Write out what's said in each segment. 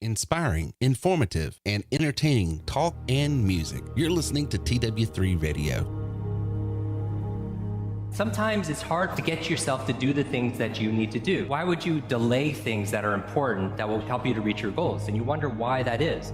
Inspiring, informative, and entertaining talk and music. You're listening to TW3 Radio. Sometimes it's hard to get yourself to do the things that you need to do. Why would you delay things that are important that will help you to reach your goals? And you wonder why that is.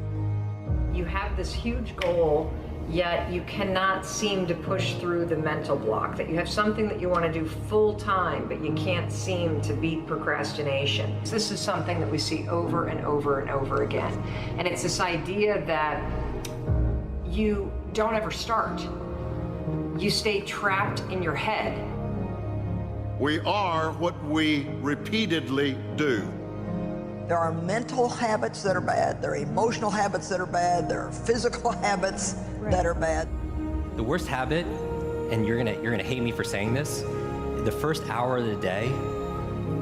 You have this huge goal, yet you cannot seem to push through the mental block, that you have something that you want to do full time, but you can't seem to beat procrastination. This is something that we see over and over and over again. And it's this idea that you don't ever start. You stay trapped in your head. We are what we repeatedly do. There are mental habits that are bad, there are emotional habits that are bad, there are physical habits that are bad. The worst habit, and you're gonna hate me for saying this, the first hour of the day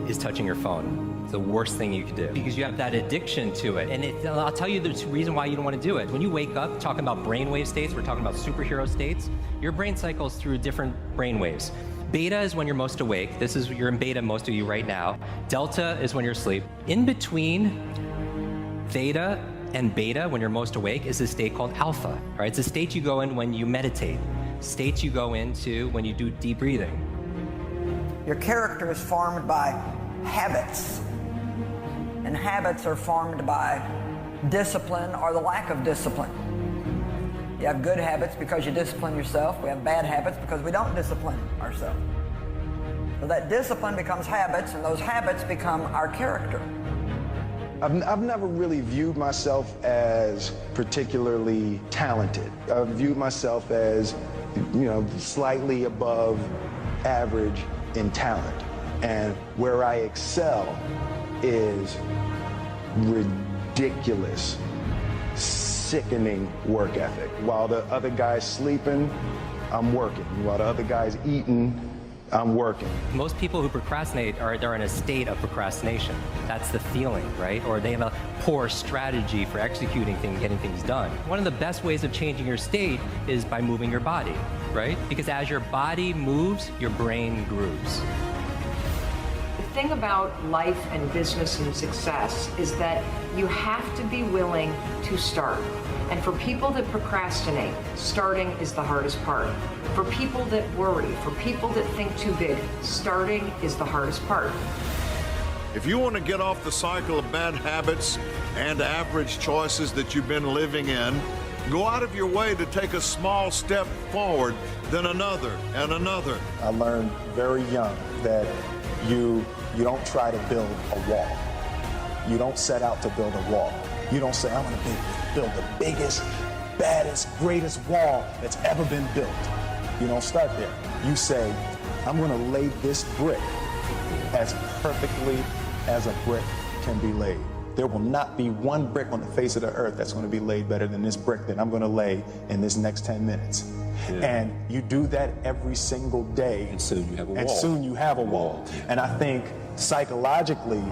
is touching your phone. It's the worst thing you can do because you have that addiction to it. And I'll tell you the reason why you don't want to do it. When you wake up, talking about brainwave states, we're talking about superhero states, your brain cycles through different brainwaves. Beta is when you're most awake. You're in beta, most of you right now. Delta is when you're asleep. In between theta and beta, when you're most awake, is a state called alpha. All right? It's a state you go in when you meditate. States you go into when you do deep breathing. Your character is formed by habits. And habits are formed by discipline or the lack of discipline. You have good habits because you discipline yourself. We have bad habits because we don't discipline ourselves. So that discipline becomes habits, and those habits become our character. I've never really viewed myself as particularly talented. I've viewed myself as, slightly above average in talent. And where I excel is ridiculous, sickening work ethic. While the other guy's sleeping, I'm working. While the other guy's eating, I'm working. Most people who procrastinate they're in a state of procrastination. That's the feeling, right? Or they have a poor strategy for executing things, getting things done. One of the best ways of changing your state is by moving your body, right? Because as your body moves, your brain grooves. The thing about life and business and success is that you have to be willing to start. And for people that procrastinate, starting is the hardest part. For people that worry, for people that think too big, starting is the hardest part. If you want to get off the cycle of bad habits and average choices that you've been living in, go out of your way to take a small step forward, then another and another. I learned very young that you don't try to build a wall. You don't set out to build a wall. You don't say, I'm going to build the biggest, baddest, greatest wall that's ever been built. You don't start there. You say, I'm going to lay this brick as perfectly as a brick can be laid. There will not be one brick on the face of the earth that's going to be laid better than this brick that I'm going to lay in this next 10 minutes. Yeah. And you do that every single day. And soon you have a wall. And soon you have a wall. And I think psychologically,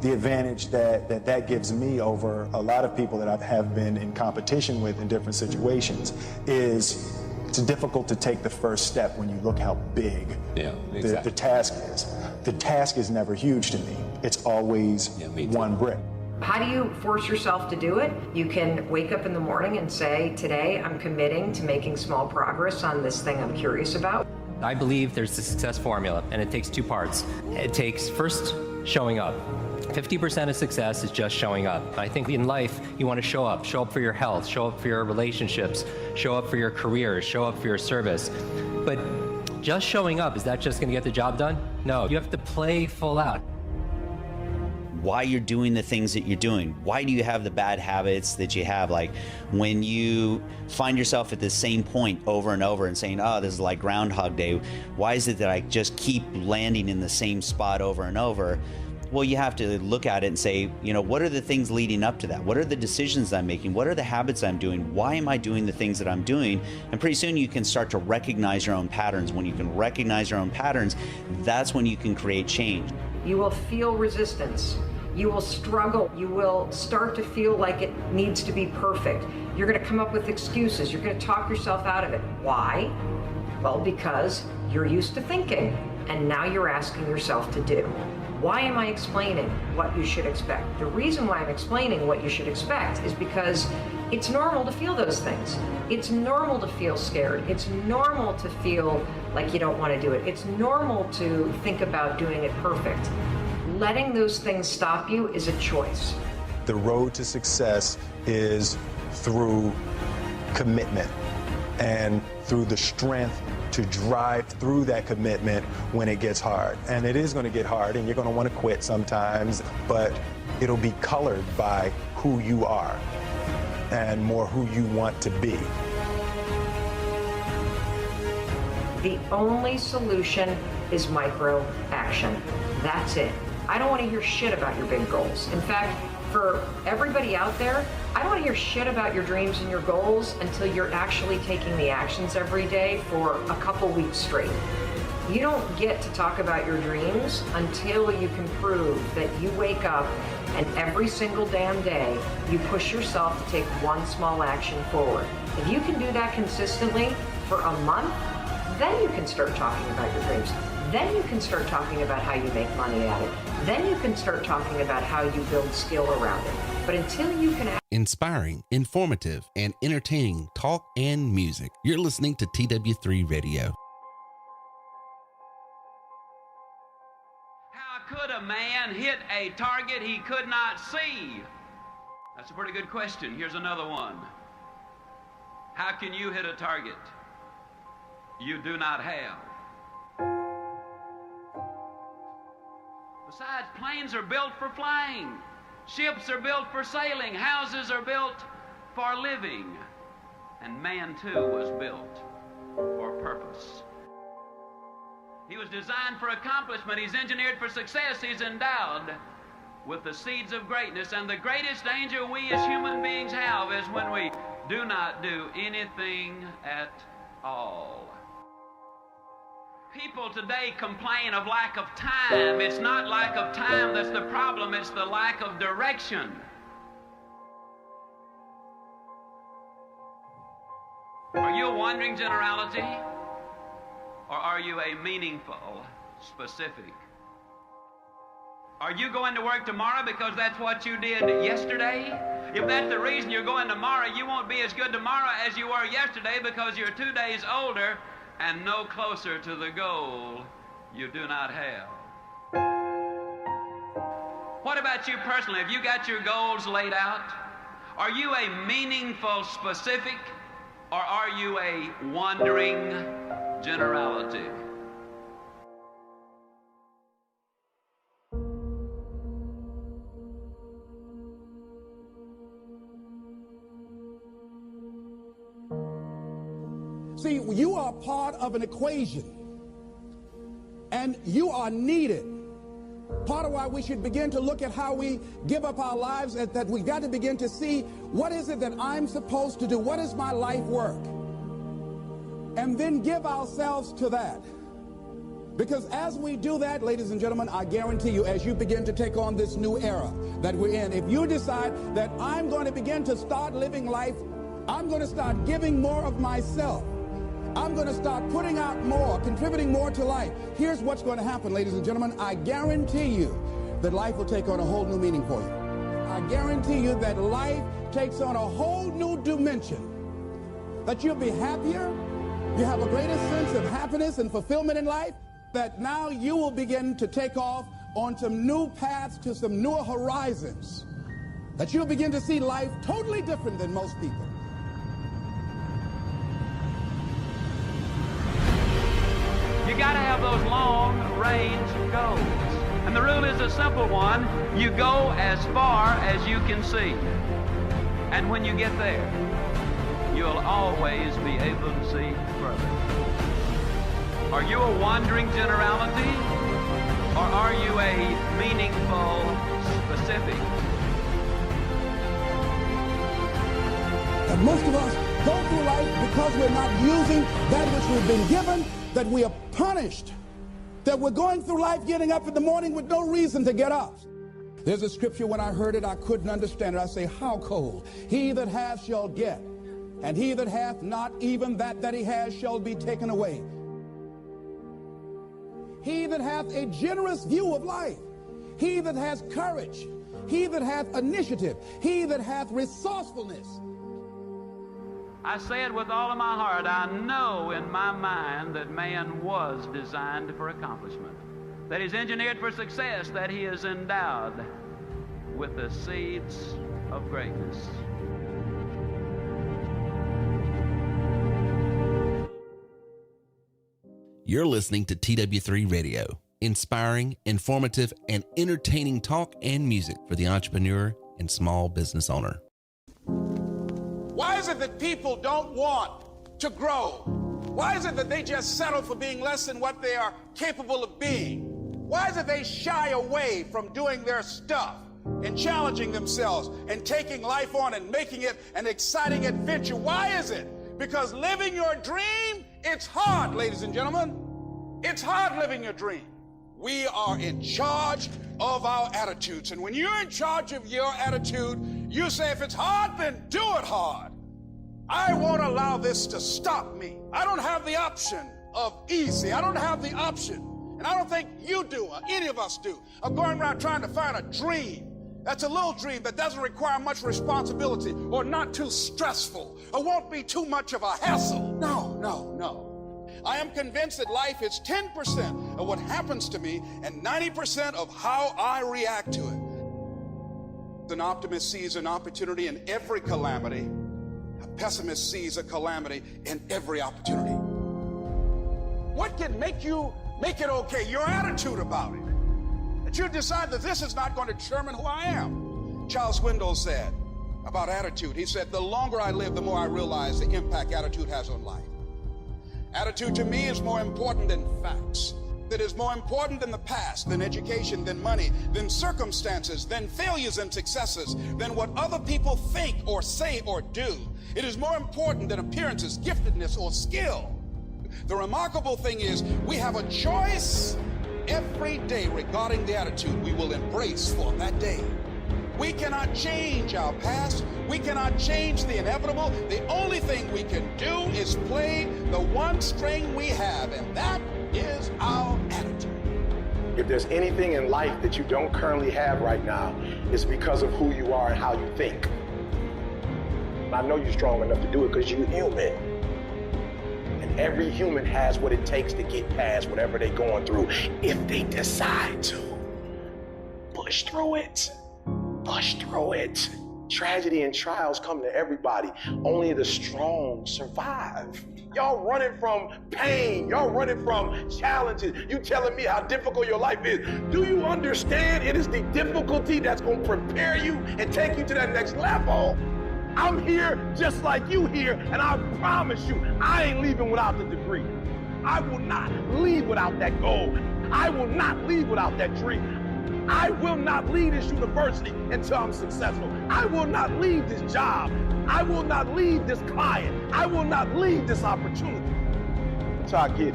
the advantage that gives me over a lot of people that I have been in competition with in different situations is it's difficult to take the first step when you look how big the task is. The task is never huge to me. It's always one brick. How do you force yourself to do it? You can wake up in the morning and say, today I'm committing to making small progress on this thing I'm curious about. I believe there's a success formula, and it takes two parts. It takes first showing up. 50% of success is just showing up. I think in life, you want to show up for your health, show up for your relationships, show up for your career, show up for your service. But just showing up, is that just going to get the job done? No, you have to play full out. Why you're doing the things that you're doing. Why do you have the bad habits that you have? Like when you find yourself at the same point over and over and saying, oh, this is like Groundhog Day. Why is it that I just keep landing in the same spot over and over? Well, you have to look at it and say, what are the things leading up to that? What are the decisions I'm making? What are the habits I'm doing? Why am I doing the things that I'm doing? And pretty soon you can start to recognize your own patterns. When you can recognize your own patterns, that's when you can create change. You will feel resistance. You will struggle. You will start to feel like it needs to be perfect. You're going to come up with excuses. You're going to talk yourself out of it. Why? Well, because you're used to thinking, and now you're asking yourself to do. Why am I explaining what you should expect? The reason why I'm explaining what you should expect is because it's normal to feel those things. It's normal to feel scared. It's normal to feel like you don't want to do it. It's normal to think about doing it perfect. Letting those things stop you is a choice. The road to success is through commitment and through the strength to drive through that commitment when it gets hard. And it is going to get hard, and you're going to want to quit sometimes, but it'll be colored by who you are and more who you want to be. The only solution is micro action. That's it. I don't want to hear shit about your big goals. In fact, for everybody out there, I don't want to hear shit about your dreams and your goals until you're actually taking the actions every day for a couple weeks straight. You don't get to talk about your dreams until you can prove that you wake up and every single damn day you push yourself to take one small action forward. If you can do that consistently for a month, then you can start talking about your dreams. Then you can start talking about how you make money at it. Then you can start talking about how you build skill around it. But until you can... Inspiring, informative, and entertaining talk and music. You're listening to TW3 Radio. How could a man hit a target he could not see? That's a pretty good question. Here's another one. How can you hit a target you do not have? Besides, planes are built for flying. Ships are built for sailing. Houses are built for living. And man, too, was built for purpose. He was designed for accomplishment. He's engineered for success. He's endowed with the seeds of greatness. And the greatest danger we as human beings have is when we do not do anything at all. People today complain of lack of time. It's not lack of time that's the problem, it's the lack of direction. Are you a wandering generality? Or are you a meaningful specific? Are you going to work tomorrow because that's what you did yesterday? If that's the reason you're going tomorrow, you won't be as good tomorrow as you were yesterday because you're 2 days older and no closer to the goal you do not have. What about you personally? Have you got your goals laid out? Are you a meaningful specific, or are you a wandering generality? See, you are part of an equation, and you are needed. Part of why we should begin to look at how we give up our lives, is that we've got to begin to see, what is it that I'm supposed to do? What is my life work? And then give ourselves to that. Because as we do that, ladies and gentlemen, I guarantee you, as you begin to take on this new era that we're in, if you decide that I'm going to begin to start living life, I'm going to start giving more of myself, I'm going to start putting out more, contributing more to life. Here's what's going to happen, ladies and gentlemen. I guarantee you that life will take on a whole new meaning for you. I guarantee you that life takes on a whole new dimension. That you'll be happier, you have a greater sense of happiness and fulfillment in life, that now you will begin to take off on some new paths to some newer horizons. That you'll begin to see life totally different than most people. You got to have those long-range goals. And the rule is a simple one. You go as far as you can see. And when you get there, you'll always be able to see further. Are you a wandering generality? Or are you a meaningful specific? And most of us go through life because we're not using that which we've been given, that we are punished, that we're going through life getting up in the morning with no reason to get up. There's a scripture, when I heard it, I couldn't understand it. I say, how cold? He that hath shall get, and he that hath not, even that he has shall be taken away. He that hath a generous view of life, he that has courage, he that hath initiative, he that hath resourcefulness. I say it with all of my heart. I know in my mind that man was designed for accomplishment, that he's engineered for success, that he is endowed with the seeds of greatness. You're listening to TW3 Radio, inspiring, informative, and entertaining talk and music for the entrepreneur and small business owner. Why is it that people don't want to grow? Why is it that they just settle for being less than what they are capable of being? Why is it they shy away from doing their stuff and challenging themselves and taking life on and making it an exciting adventure? Why is it? Because living your dream, it's hard, ladies and gentlemen. It's hard living your dream. We are in charge of our attitudes. And when you're in charge of your attitude, you say, if it's hard, then do it hard. I won't allow this to stop me. I don't have the option of easy. I don't have the option, and I don't think you do, or any of us do, of going around trying to find a dream that's a little dream that doesn't require much responsibility or not too stressful or won't be too much of a hassle. No, no, no. I am convinced that life is 10% of what happens to me and 90% of how I react to it. An optimist sees an opportunity in every calamity. A pessimist sees a calamity in every opportunity. What can make it okay? Your attitude about it. That you decide that this is not going to determine who I am. Charles Swindoll said about attitude, he said, the longer I live, the more I realize the impact attitude has on life. Attitude to me is more important than facts. It is more important than the past, than education, than money, than circumstances, than failures and successes, than what other people think or say or do. It is more important than appearances, giftedness, or skill. The remarkable thing is we have a choice every day regarding the attitude we will embrace for that day. We cannot change our past. We cannot change the inevitable. The only thing we can do is play the one string we have, and that is our attitude. If there's anything in life that you don't currently have right now, it's because of who you are and how you think. I know you're strong enough to do it because you're human. And every human has what it takes to get past whatever they're going through if they decide to. Push through it. Push through it. Tragedy and trials come to everybody. Only the strong survive. Y'all running from pain. Y'all running from challenges. You telling me how difficult your life is. Do you understand it is the difficulty that's going to prepare you and take you to that next level? I'm here just like you here, and I promise you, I ain't leaving without the degree. I will not leave without that goal. I will not leave without that dream. I will not leave this university until I'm successful. I will not leave this job. I will not leave this client. I will not leave this opportunity until I get it.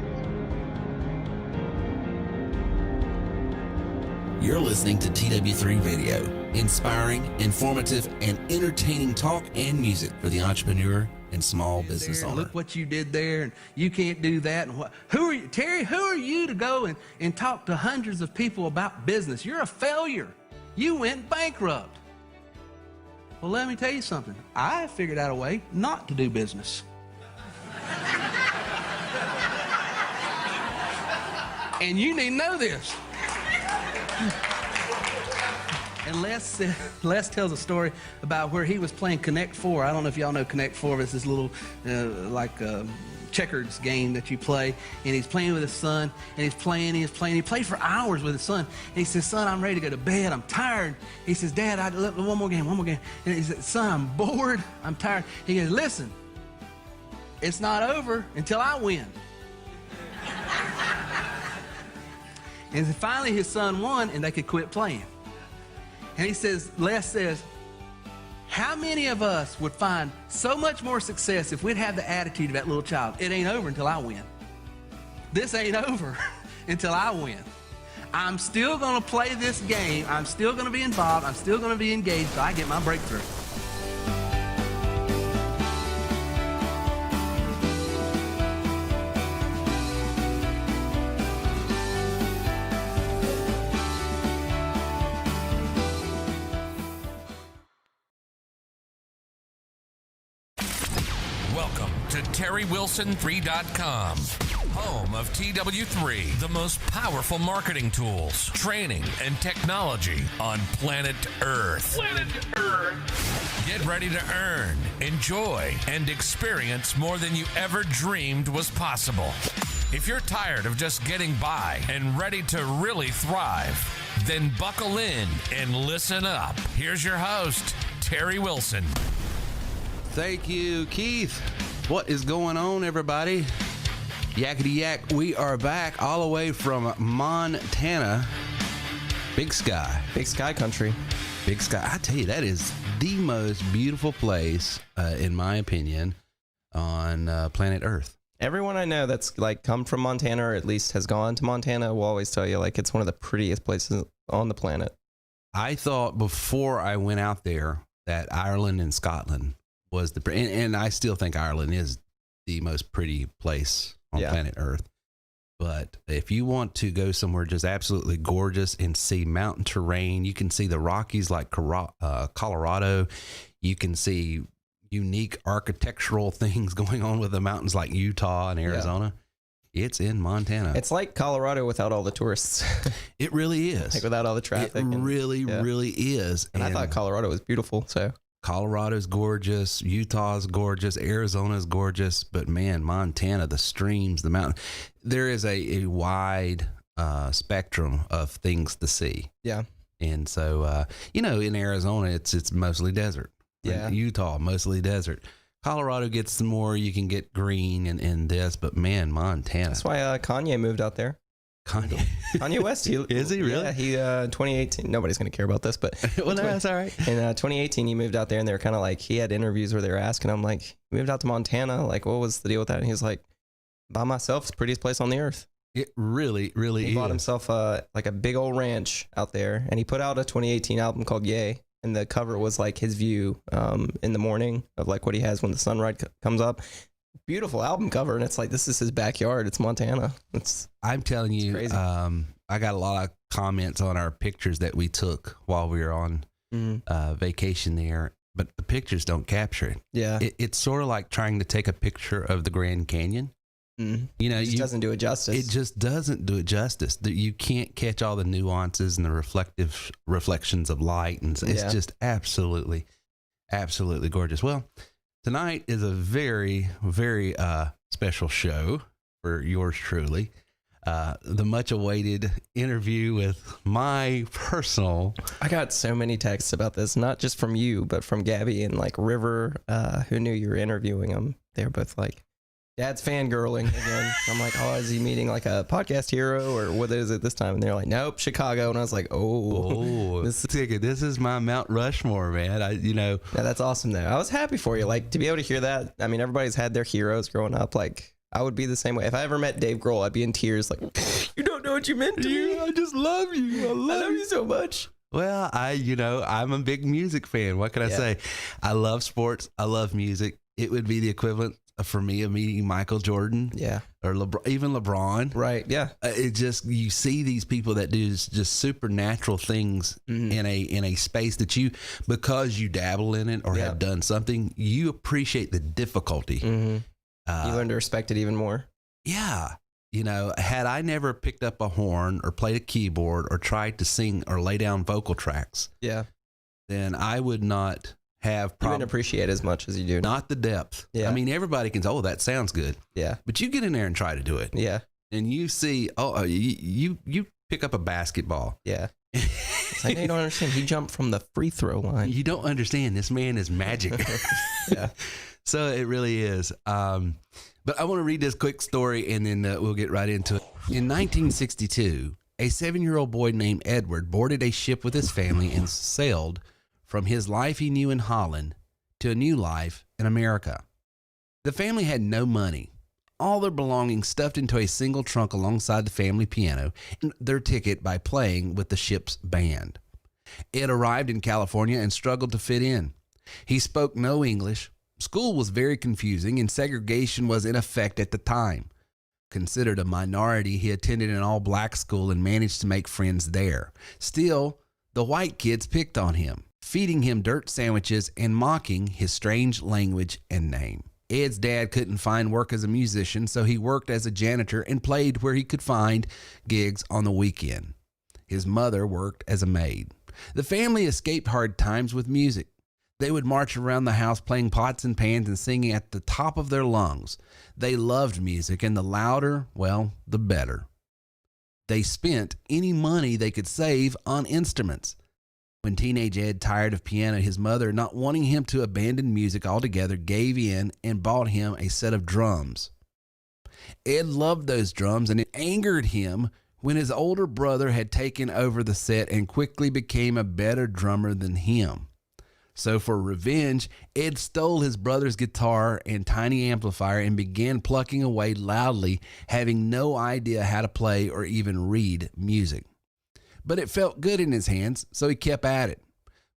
You're listening to TW3 Radio, inspiring, informative, and entertaining talk and music for the entrepreneur and small business owner. Look what you did there, and you can't do that. And who are you, Terry? Who are you to go and talk to hundreds of people about business? You're a failure. You went bankrupt. Well, let me tell you something. I figured out a way not to do business. And you need to know this. And Les tells a story about where he was playing Connect Four. I don't know if y'all know Connect Four, but it's this little checkers game that you play. And he's playing with his son, and he's playing. He played for hours with his son. And he says, son, I'm ready to go to bed. I'm tired. He says, Dad, one more game. And he said, son, I'm bored. I'm tired. He goes, listen, it's not over until I win. And finally his son won, and they could quit playing. And he says, Les says, how many of us would find so much more success if we'd have the attitude of that little child? It ain't over until I win. This ain't over until I win. I'm still going to play this game. I'm still going to be involved. I'm still going to be engaged till I get my breakthrough. Welcome to TerryWilson3.com, home of TW3, the most powerful marketing tools, training, and technology on planet Earth. Get ready to earn, enjoy, and experience more than you ever dreamed was possible. If you're tired of just getting by and ready to really thrive, then buckle in and listen up. Here's your host, Terry Wilson. Thank you, Keith. What is going on, everybody? Yakety yak, we are back all the way from Montana. Big sky. Big sky country. Big sky. I tell you, that is the most beautiful place, in my opinion, on planet Earth. Everyone I know that's like come from Montana or at least has gone to Montana will always tell you like it's one of the prettiest places on the planet. I thought before I went out there that Ireland and Scotland was and I still think Ireland is the most pretty place on planet Earth. But if you want to go somewhere just absolutely gorgeous and see mountain terrain, you can see the Rockies like Colorado. You can see unique architectural things going on with the mountains like Utah and Arizona. Yeah. It's in Montana. It's like Colorado without all the tourists. It really is. Like without all the traffic. It really is. And I thought Colorado was beautiful, so. Colorado's gorgeous, Utah's gorgeous, Arizona's gorgeous, but man, Montana, the streams, the mountain, there is a wide spectrum of things to see. Yeah. And so, in Arizona, it's mostly desert. Yeah. Utah, mostly desert. Colorado gets some more, you can get green and this, but man, Montana. That's why Kanye moved out there. Kanye West, is he really? Yeah, he 2018. Nobody's going to care about this, but well, no, that's all right. In 2018, he moved out there, and they were kind of like he had interviews where they were asking him like, he moved out to Montana, like what was the deal with that? And he was like, by myself, it's the prettiest place on the earth. It really is. He bought himself like a big old ranch out there, and he put out a 2018 album called Yay, and the cover was like his view in the morning of like what he has when the sunrise comes up. Beautiful album cover, and it's like this is his backyard. It's Montana. I'm telling you, crazy. I got a lot of comments on our pictures that we took while we were on vacation there, but the pictures don't capture it. Yeah, it's sort of like trying to take a picture of the Grand Canyon. It doesn't do it justice. It just doesn't do it justice. You can't catch all the nuances and the reflections of light, and it's just absolutely gorgeous. Well, tonight is a very, very special show for yours truly. The much awaited interview with my personal. I got so many texts about this, not just from you, but from Gabby and like River, who knew you were interviewing them. They were both like, Dad's fangirling again. I'm like, oh, is he meeting like a podcast hero or what is it this time? And they're like, nope, Chicago. And I was like, this is my Mount Rushmore, man. Yeah, that's awesome though. I was happy for you. Like to be able to hear that. I mean, everybody's had their heroes growing up. Like I would be the same way. If I ever met Dave Grohl, I'd be in tears. Like, you don't know what you meant to me. I just love you. I love you so much. Well, I'm a big music fan. What can I say? I love sports. I love music. It would be the equivalent for me of meeting Michael Jordan, or even LeBron, right? Yeah, it just you see these people that do just supernatural things in a space that because you dabble in it or have done something, you appreciate the difficulty. You learn to respect it even more. Yeah, had I never picked up a horn or played a keyboard or tried to sing or lay down vocal tracks, then I would not have you wouldn't appreciate as much as you do. Not the depth. Yeah. I mean, everybody can say, oh, that sounds good. Yeah. But you get in there and try to do it. Yeah. And you see, you pick up a basketball. Yeah. It's like, you don't understand. He jumped from the free throw line. You don't understand. This man is magic. Yeah. So it really is. But I want to read this quick story and then we'll get right into it. In 1962, a 7-year-old boy named Edward boarded a ship with his family and sailed from his life he knew in Holland to a new life in America. The family had no money, all their belongings stuffed into a single trunk alongside the family piano, and their ticket by playing with the ship's band. Ed arrived in California and struggled to fit in. He spoke no English. School was very confusing, and segregation was in effect at the time. Considered a minority, he attended an all-black school and managed to make friends there. Still, the white kids picked on him, feeding him dirt sandwiches and mocking his strange language and name. Ed's dad couldn't find work as a musician, so he worked as a janitor and played where he could find gigs on the weekend. His mother worked as a maid. The family escaped hard times with music. They would march around the house playing pots and pans and singing at the top of their lungs. They loved music, and the louder, well, the better. They spent any money they could save on instruments. When teenage Ed tired of piano, his mother, not wanting him to abandon music altogether, gave in and bought him a set of drums. Ed loved those drums, and it angered him when his older brother had taken over the set and quickly became a better drummer than him. So for revenge, Ed stole his brother's guitar and tiny amplifier and began plucking away loudly, having no idea how to play or even read music. But it felt good in his hands, so he kept at it.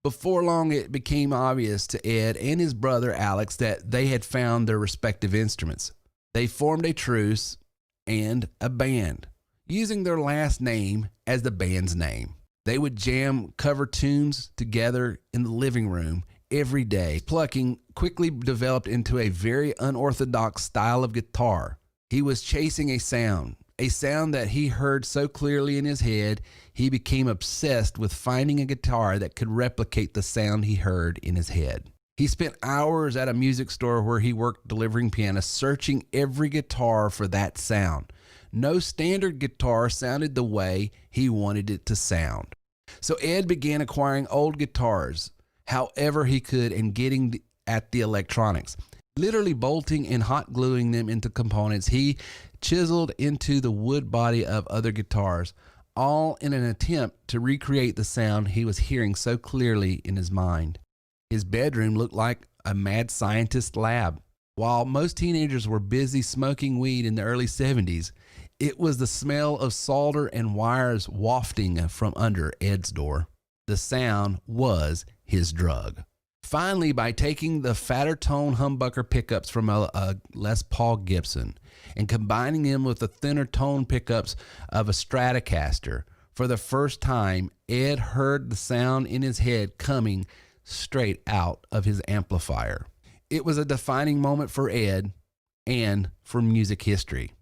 Before long, it became obvious to Ed and his brother Alex that they had found their respective instruments. They formed a truce and a band, using their last name as the band's name. They would jam cover tunes together in the living room every day. Plucking quickly developed into a very unorthodox style of guitar. He was chasing a sound that he heard so clearly in his head, he became obsessed with finding a guitar that could replicate the sound he heard in his head. He spent hours at a music store where he worked delivering pianos, searching every guitar for that sound. No standard guitar sounded the way he wanted it to sound. So Ed began acquiring old guitars, however he could, and getting at the electronics. Literally bolting and hot gluing them into components he chiseled into the wood body of other guitars, all in an attempt to recreate the sound he was hearing so clearly in his mind. His bedroom looked like a mad scientist lab. While most teenagers were busy smoking weed in the early 70s, it was the smell of solder and wires wafting from under Ed's door. The sound was his drug. Finally, by taking the fatter tone humbucker pickups from a Les Paul Gibson and combining them with the thinner tone pickups of a Stratocaster, for the first time, Ed heard the sound in his head coming straight out of his amplifier. It was a defining moment for Ed and for music history.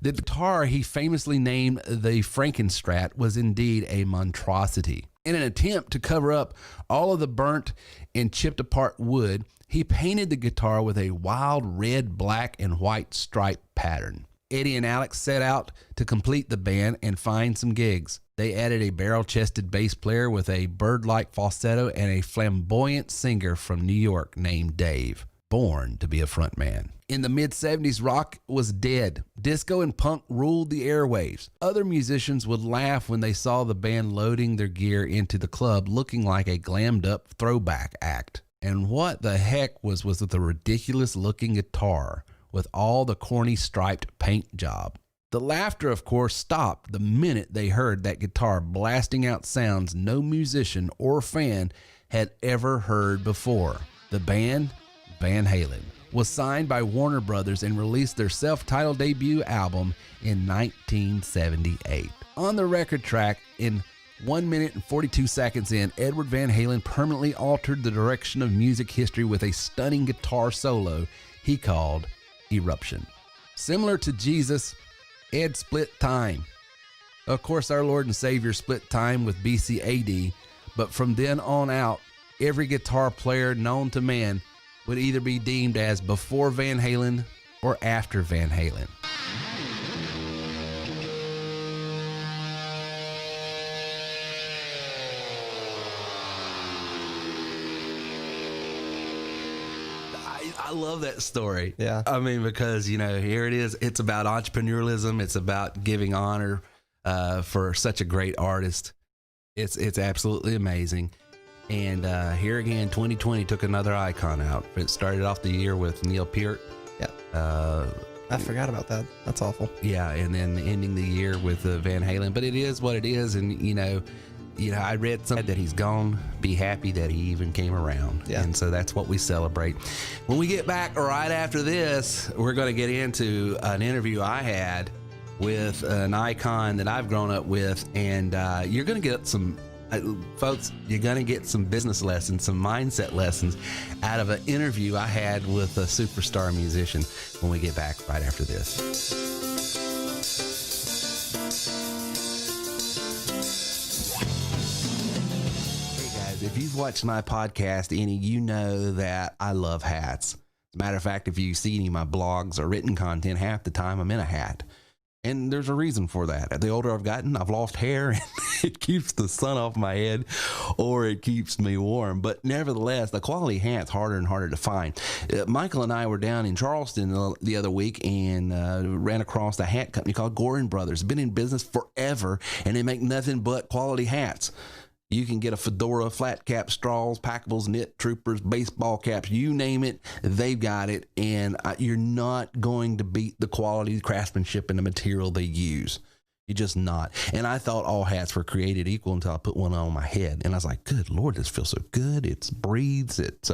The guitar he famously named the Frankenstrat was indeed a monstrosity. In an attempt to cover up all of the burnt and chipped apart wood, he painted the guitar with a wild red, black, and white stripe pattern. Eddie and Alex set out to complete the band and find some gigs. They added a barrel-chested bass player with a bird-like falsetto and a flamboyant singer from New York named Dave, born to be a frontman. In the mid-70s, rock was dead. Disco and punk ruled the airwaves. Other musicians would laugh when they saw the band loading their gear into the club looking like a glammed-up throwback act. And what the heck was with the ridiculous-looking guitar with all the corny striped paint job? The laughter, of course, stopped the minute they heard that guitar blasting out sounds no musician or fan had ever heard before. The band, Van Halen, was signed by Warner Brothers and released their self-titled debut album in 1978. On the record track, in 1 minute and 42 seconds in, Edward Van Halen permanently altered the direction of music history with a stunning guitar solo he called Eruption. Similar to Jesus, Ed split time. Of course, our Lord and Savior split time with BC AD, but from then on out, every guitar player known to man would either be deemed as before Van Halen or after Van Halen. I love that story. Yeah. I mean, because, you know, here it is. It's about entrepreneurialism. It's about giving honor for such a great artist. It's absolutely amazing. And here again, 2020 took another icon out. It started off the year with Neil Peart. Yeah. I forgot about that. That's awful. Yeah, and then ending the year with Van Halen. But it is what it is, and you know, I read something that he's gone. Be happy that he even came around. Yeah. And so that's what we celebrate. When we get back right after this, we're going to get into an interview I had with an icon that I've grown up with, and you're going to get some Folks, you're going to get some business lessons, some mindset lessons out of an interview I had with a superstar musician when we get back right after this. If you've watched my podcast any, you know that I love hats. As a matter of fact, if you see any of my blogs or written content, half the time I'm in a hat. And there's a reason for that. The older I've gotten, I've lost hair, and it keeps the sun off my head, or it keeps me warm. But nevertheless, the quality hat's harder and harder to find. Michael and I were down in Charleston the other week and ran across a hat company called Gorin Brothers. Been in business forever, and they make nothing but quality hats. You can get a fedora, flat cap straws, packables, knit troopers, baseball caps, you name it, they've got it. And you're not going to beat the quality, the craftsmanship, and the material they use. You're just not. And I thought all hats were created equal until I put one on my head. And I was like, good Lord, this feels so good. It breathes. It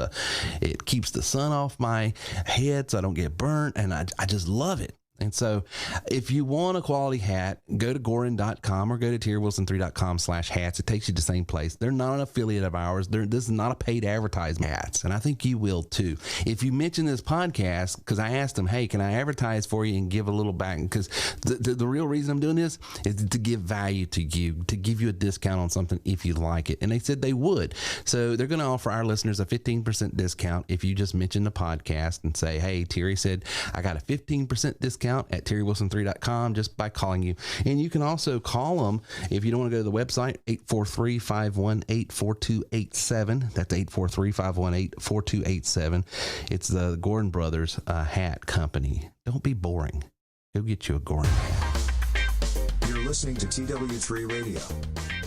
keeps the sun off my head so I don't get burnt. And I just love it. And so if you want a quality hat, go to Gorin.com or go to TerryWilson3.com/hats. It takes you to the same place. They're not an affiliate of ours. This is not a paid advertisement hats. And I think you will too. If you mention this podcast, because I asked them, hey, can I advertise for you and give a little back? Because the real reason I'm doing this is to give value to you, to give you a discount on something if you like it. And they said they would. So they're going to offer our listeners a 15% discount if you just mention the podcast and say, hey, Terry said I got a 15% discount at TerryWilson3.com just by calling you. And you can also call them if you don't want to go to the website, 843-518-4287. That's 843-518-4287. It's the Gorin Brothers hat company. Don't be boring. Go get you a Gorin hat. You're listening to TW3 Radio.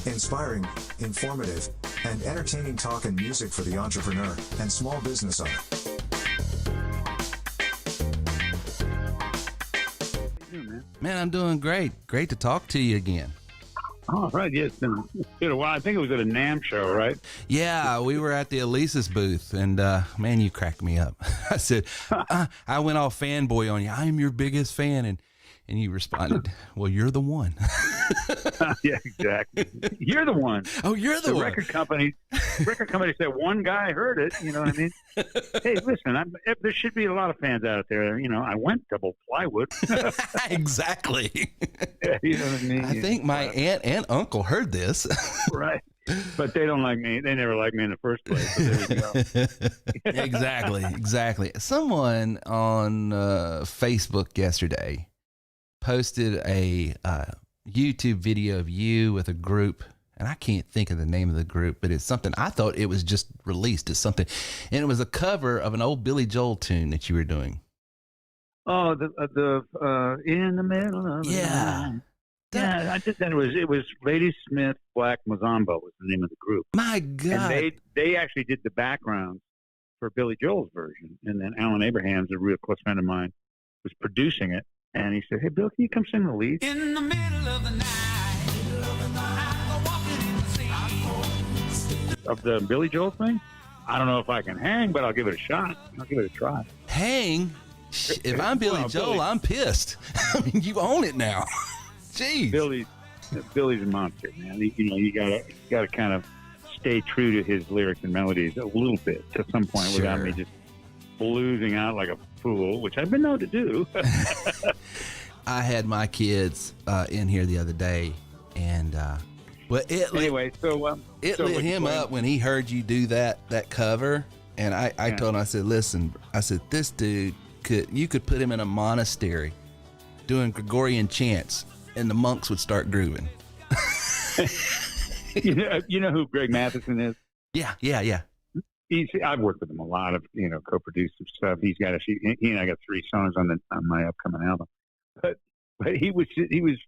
Inspiring, informative, and entertaining talk and music for the entrepreneur and small business owner. Man, I'm doing great. Great to talk to you again. Oh, right. Yeah, it's been a while. I think it was at a NAMM show, right? Yeah, we were at the Elisa's booth, and man, you cracked me up. I said, I went all fanboy on you. I am your biggest fan, and you responded, well, you're the one. Yeah, exactly. You're the one. Oh, you're the one. Record company said one guy heard it. You know what I mean? Hey, listen, there should be a lot of fans out there. You know, I went double plywood. Exactly. Yeah, you know what I mean? I think my aunt and uncle heard this. Right. But they don't like me. They never liked me in the first place. So there you go. Exactly. Someone on Facebook yesterday posted a YouTube video of you with a group, and I can't think of the name of the group, but it's something. I thought it was just released as something, and it was a cover of an old Billy Joel tune that you were doing. Oh, the in the middle of the night. Yeah, I did that. It was Lady Smith Black Mazamba was the name of the group. My God! And they actually did the background for Billy Joel's version, and then Alan Abrahams, a real close friend of mine, was producing it. And he said, hey, Bill, can you come sing the lead? In the middle of the night, I'm walking in the sea. Of the Billy Joel thing? I don't know if I can hang, but I'll give it a shot. I'll give it a try. Hang? If I'm Billy Joel, I'm pissed. I mean, you own it now. Jeez. Billy's a monster, man. You gotta kind of stay true to his lyrics and melodies a little bit to some point without me just bluesing out like a fool, which I've been known to do. I had my kids in here the other day, and it lit him up when he heard you do that cover. And I told him, I said, listen, this dude you could put him in a monastery doing Gregorian chants, and the monks would start grooving. You know who Greg Matheson is? Yeah. I've worked with him a lot of co-produced some stuff. He and I got 3 songs on my upcoming album. But he was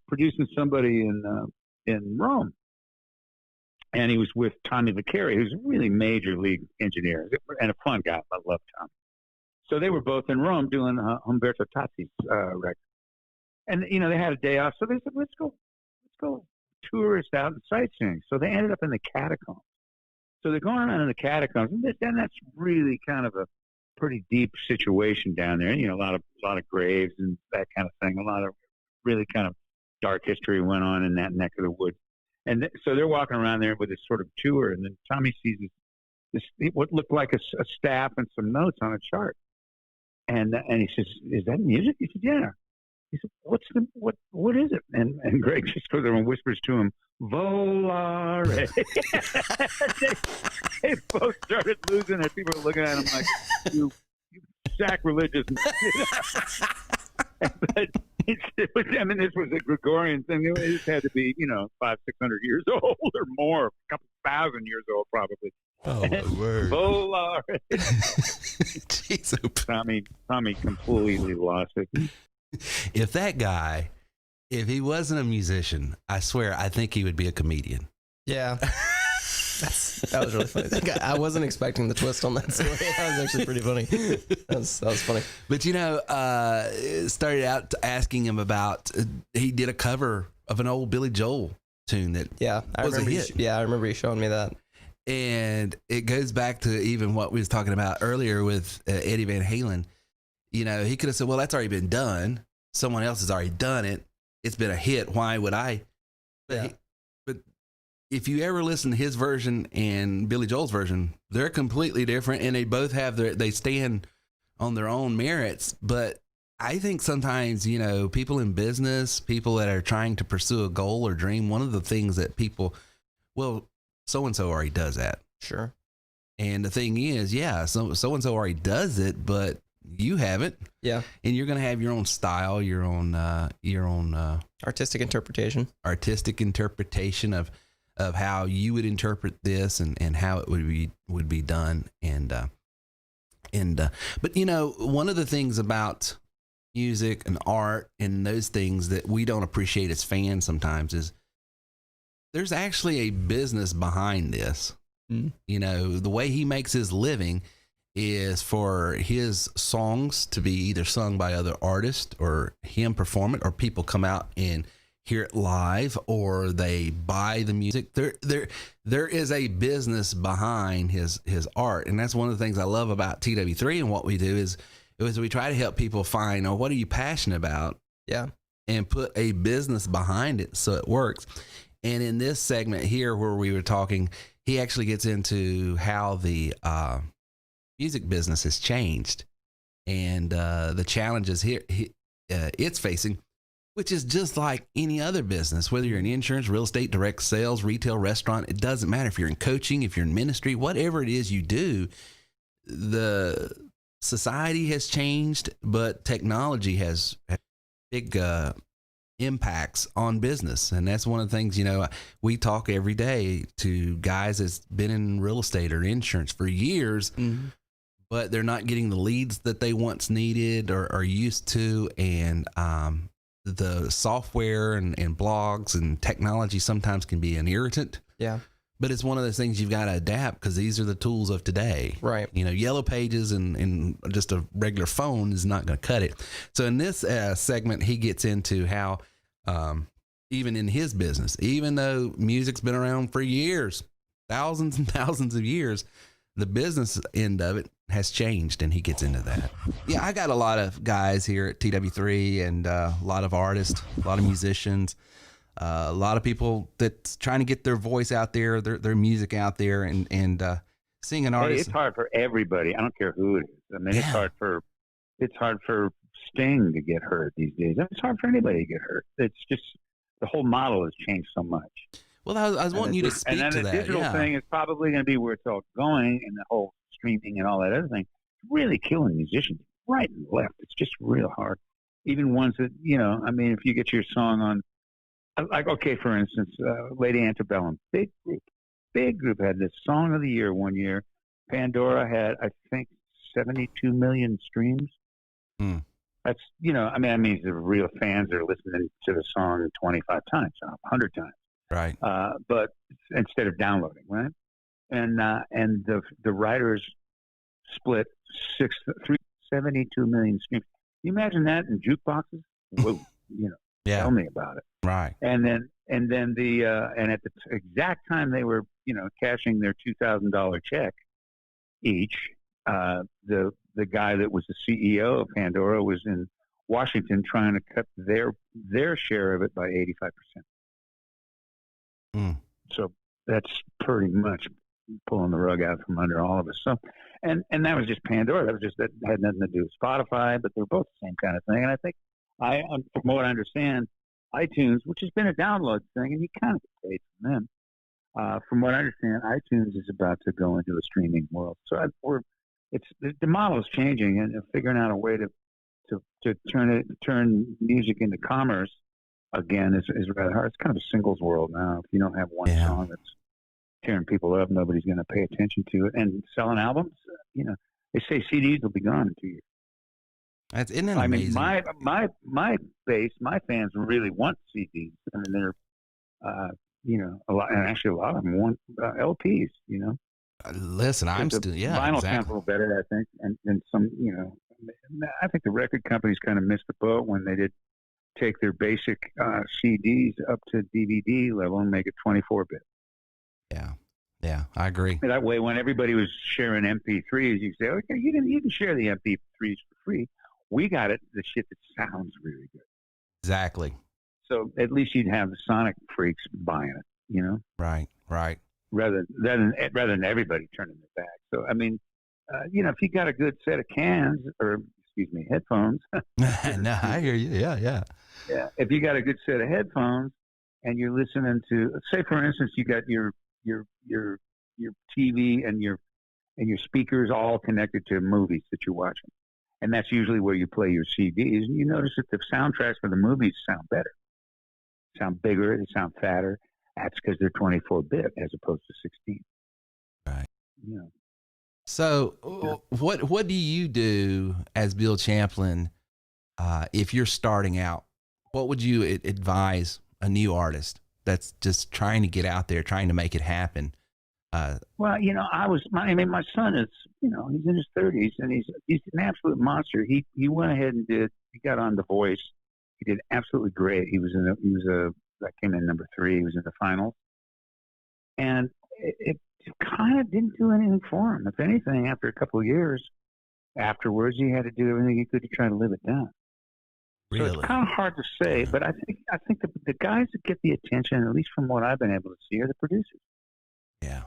producing somebody in Rome, and he was with Tommy Vicari, who's a really major league engineer and a fun guy. I love Tommy. So they were both in Rome doing Umberto Tazzi's record, and they had a day off. So they said, let's go tour us out and sightseeing. So they ended up in the catacombs. So they're going around in the catacombs, and that's really kind of a pretty deep situation down there. A lot of graves and that kind of thing. A lot of really kind of dark history went on in that neck of the woods. And so they're walking around there with this sort of tour, and then Tommy sees this what looked like a staff and some notes on a chart, and he says, "Is that music?" He said, "Yeah." He said, what is it?" And Greg just goes over and whispers to him, "Volare." They both started losing it. People were looking at him like, you sacrilegious. But this was a Gregorian thing. It just had to be, 500-600 years old or more, a couple thousand years old probably. Oh, my word. Volare. Jeez. Tommy completely lost it. If that guy, if he wasn't a musician, I swear, I think he would be a comedian. Yeah. That was really funny. I wasn't expecting the twist on that story. That was actually pretty funny. That was funny. But, started out asking him about, he did a cover of an old Billy Joel tune that was a hit. I remember you showing me that. And it goes back to even what we was talking about earlier with Eddie Van Halen. He could have said, well, that's already been done. Someone else has already done it. It's been a hit. Why would I? But if you ever listen to his version and Billy Joel's version, they're completely different, and they both have they stand on their own merits. But I think sometimes, people in business, people that are trying to pursue a goal or dream, one of the things that people, well, so-and-so already does that. Sure. And the thing is, so-and-so already does it, but you haven't. Yeah. And you're going to have your own style, your own artistic interpretation of how you would interpret this and how it would be done. But one of the things about music and art and those things that we don't appreciate as fans sometimes is there's actually a business behind this. Mm-hmm. The way he makes his living is for his songs to be either sung by other artists or him perform it, or people come out and hear it live, or they buy the music. There is a business behind his art. And that's one of the things I love about TW3 and what we do is we try to help people find, what are you passionate about? Yeah. And put a business behind it so it works. And in this segment here where we were talking, he actually gets into how the music business has changed and the challenges here it's facing, which is just like any other business, whether you're in insurance, real estate, direct sales, retail, restaurant. It doesn't matter if you're in coaching, if you're in ministry, whatever it is you do. The society has changed, but technology has big impacts on business. And that's one of the things, we talk every day to guys that's been in real estate or insurance for years, mm-hmm. but they're not getting the leads that they once needed or are used to. And the software and blogs and technology sometimes can be an irritant. Yeah. But it's one of those things you've got to adapt because these are the tools of today. Right. Yellow pages and just a regular phone is not going to cut it. So in this segment, he gets into how even in his business, even though music's been around for years, thousands and thousands of years, the business end of it has changed, and he gets into that. Yeah, I got a lot of guys here at TW3 and a lot of artists, a lot of musicians, a lot of people that's trying to get their voice out there, their music out there, and seeing an artist. It's hard for everybody. I don't care who it is. I mean, it's hard for Sting to get hurt these days. It's hard for anybody to get hurt. It's just the whole model has changed so much. Well, I was wanting you to speak to that. And then the digital thing is probably going to be where it's all going, and the whole streaming and all that other thing. It's really killing musicians right and left. It's just real hard. Even ones that, if you get your song on, like, okay, for instance, Lady Antebellum, big group had this song of the year one year. Pandora had, I think, 72 million streams. That's, that means the real fans are listening to the song 25 times, 100 times. Right. But instead of downloading, right? And the writers split 72 million streams. Can you imagine that in jukeboxes? Whoa, tell me about it. Right. And then and at the exact time they were, cashing their $2,000 check each, the guy that was the CEO of Pandora was in Washington trying to cut their share of it by 85%. So that's pretty much pulling the rug out from under all of us. So, and that was just Pandora. That had nothing to do with Spotify, but they're both the same kind of thing. And I think from what I understand, iTunes, which has been a download thing, and you kind of get paid from them. From what I understand, iTunes is about to go into a streaming world. So the model is changing, and figuring out a way to turn music into commerce again is rather hard. It's kind of a singles world now. If you don't have one song that's tearing people up, nobody's going to pay attention to it. And selling albums, they say CDs will be gone in 2 years. Isn't that amazing? I mean, my base, my fans really want CDs. I mean, they're a lot, and actually a lot of them want LPs. Listen, I'm still vinyl sounds a little better, I think, and some I think the record companies kind of missed the boat when they did take their basic CDs up to DVD level and make it 24-bit. Yeah, I agree. That way, when everybody was sharing MP3s, you say, okay, you can share the MP3s for free. We got it, the shit that sounds really good. Exactly. So at least you'd have the sonic freaks buying it, Right. Rather than everybody turning their back. So I mean, if you got a good set of headphones. No, I hear you. Yeah. Yeah. If you got a good set of headphones and you're listening to, say for instance, you got your TV and your speakers all connected to movies that you're watching, and that's usually where you play your CDs. And you notice that the soundtracks for the movies sound better, sound bigger, they sound fatter. That's because they're 24-bit as opposed to 16. Right. So, what do you do as Bill Champlin if you're starting out? What would you advise a new artist that's just trying to get out there, trying to make it happen? Well, my son is, he's in his 30s and he's an absolute monster. He went ahead and he got on The Voice. He did absolutely great. That came in number 3. He was in the finals. And it kind of didn't do anything for him. If anything, after a couple of years afterwards, he had to do everything he could to try to live it down. Really? So it's kind of hard to say, but I think the guys that get the attention, at least from what I've been able to see, are the producers. Yeah.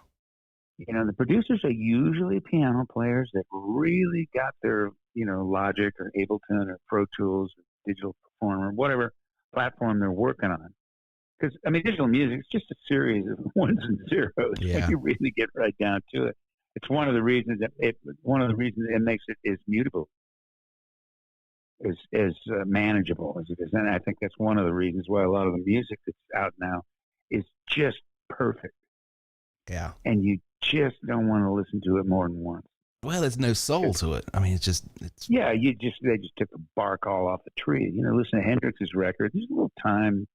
The producers are usually piano players that really got their, Logic or Ableton or Pro Tools, or Digital Performer, whatever platform they're working on. Because, digital music is just a series of ones and zeros. Yeah. When you really get right down to it. It's one of the reasons it makes it as mutable, as manageable as it is. And I think that's one of the reasons why a lot of the music that's out now is just perfect. Yeah. And you just don't want to listen to it more than once. Well, there's no soul to it. They just took the bark all off the tree. Listen to Hendrix's record. There's a little time,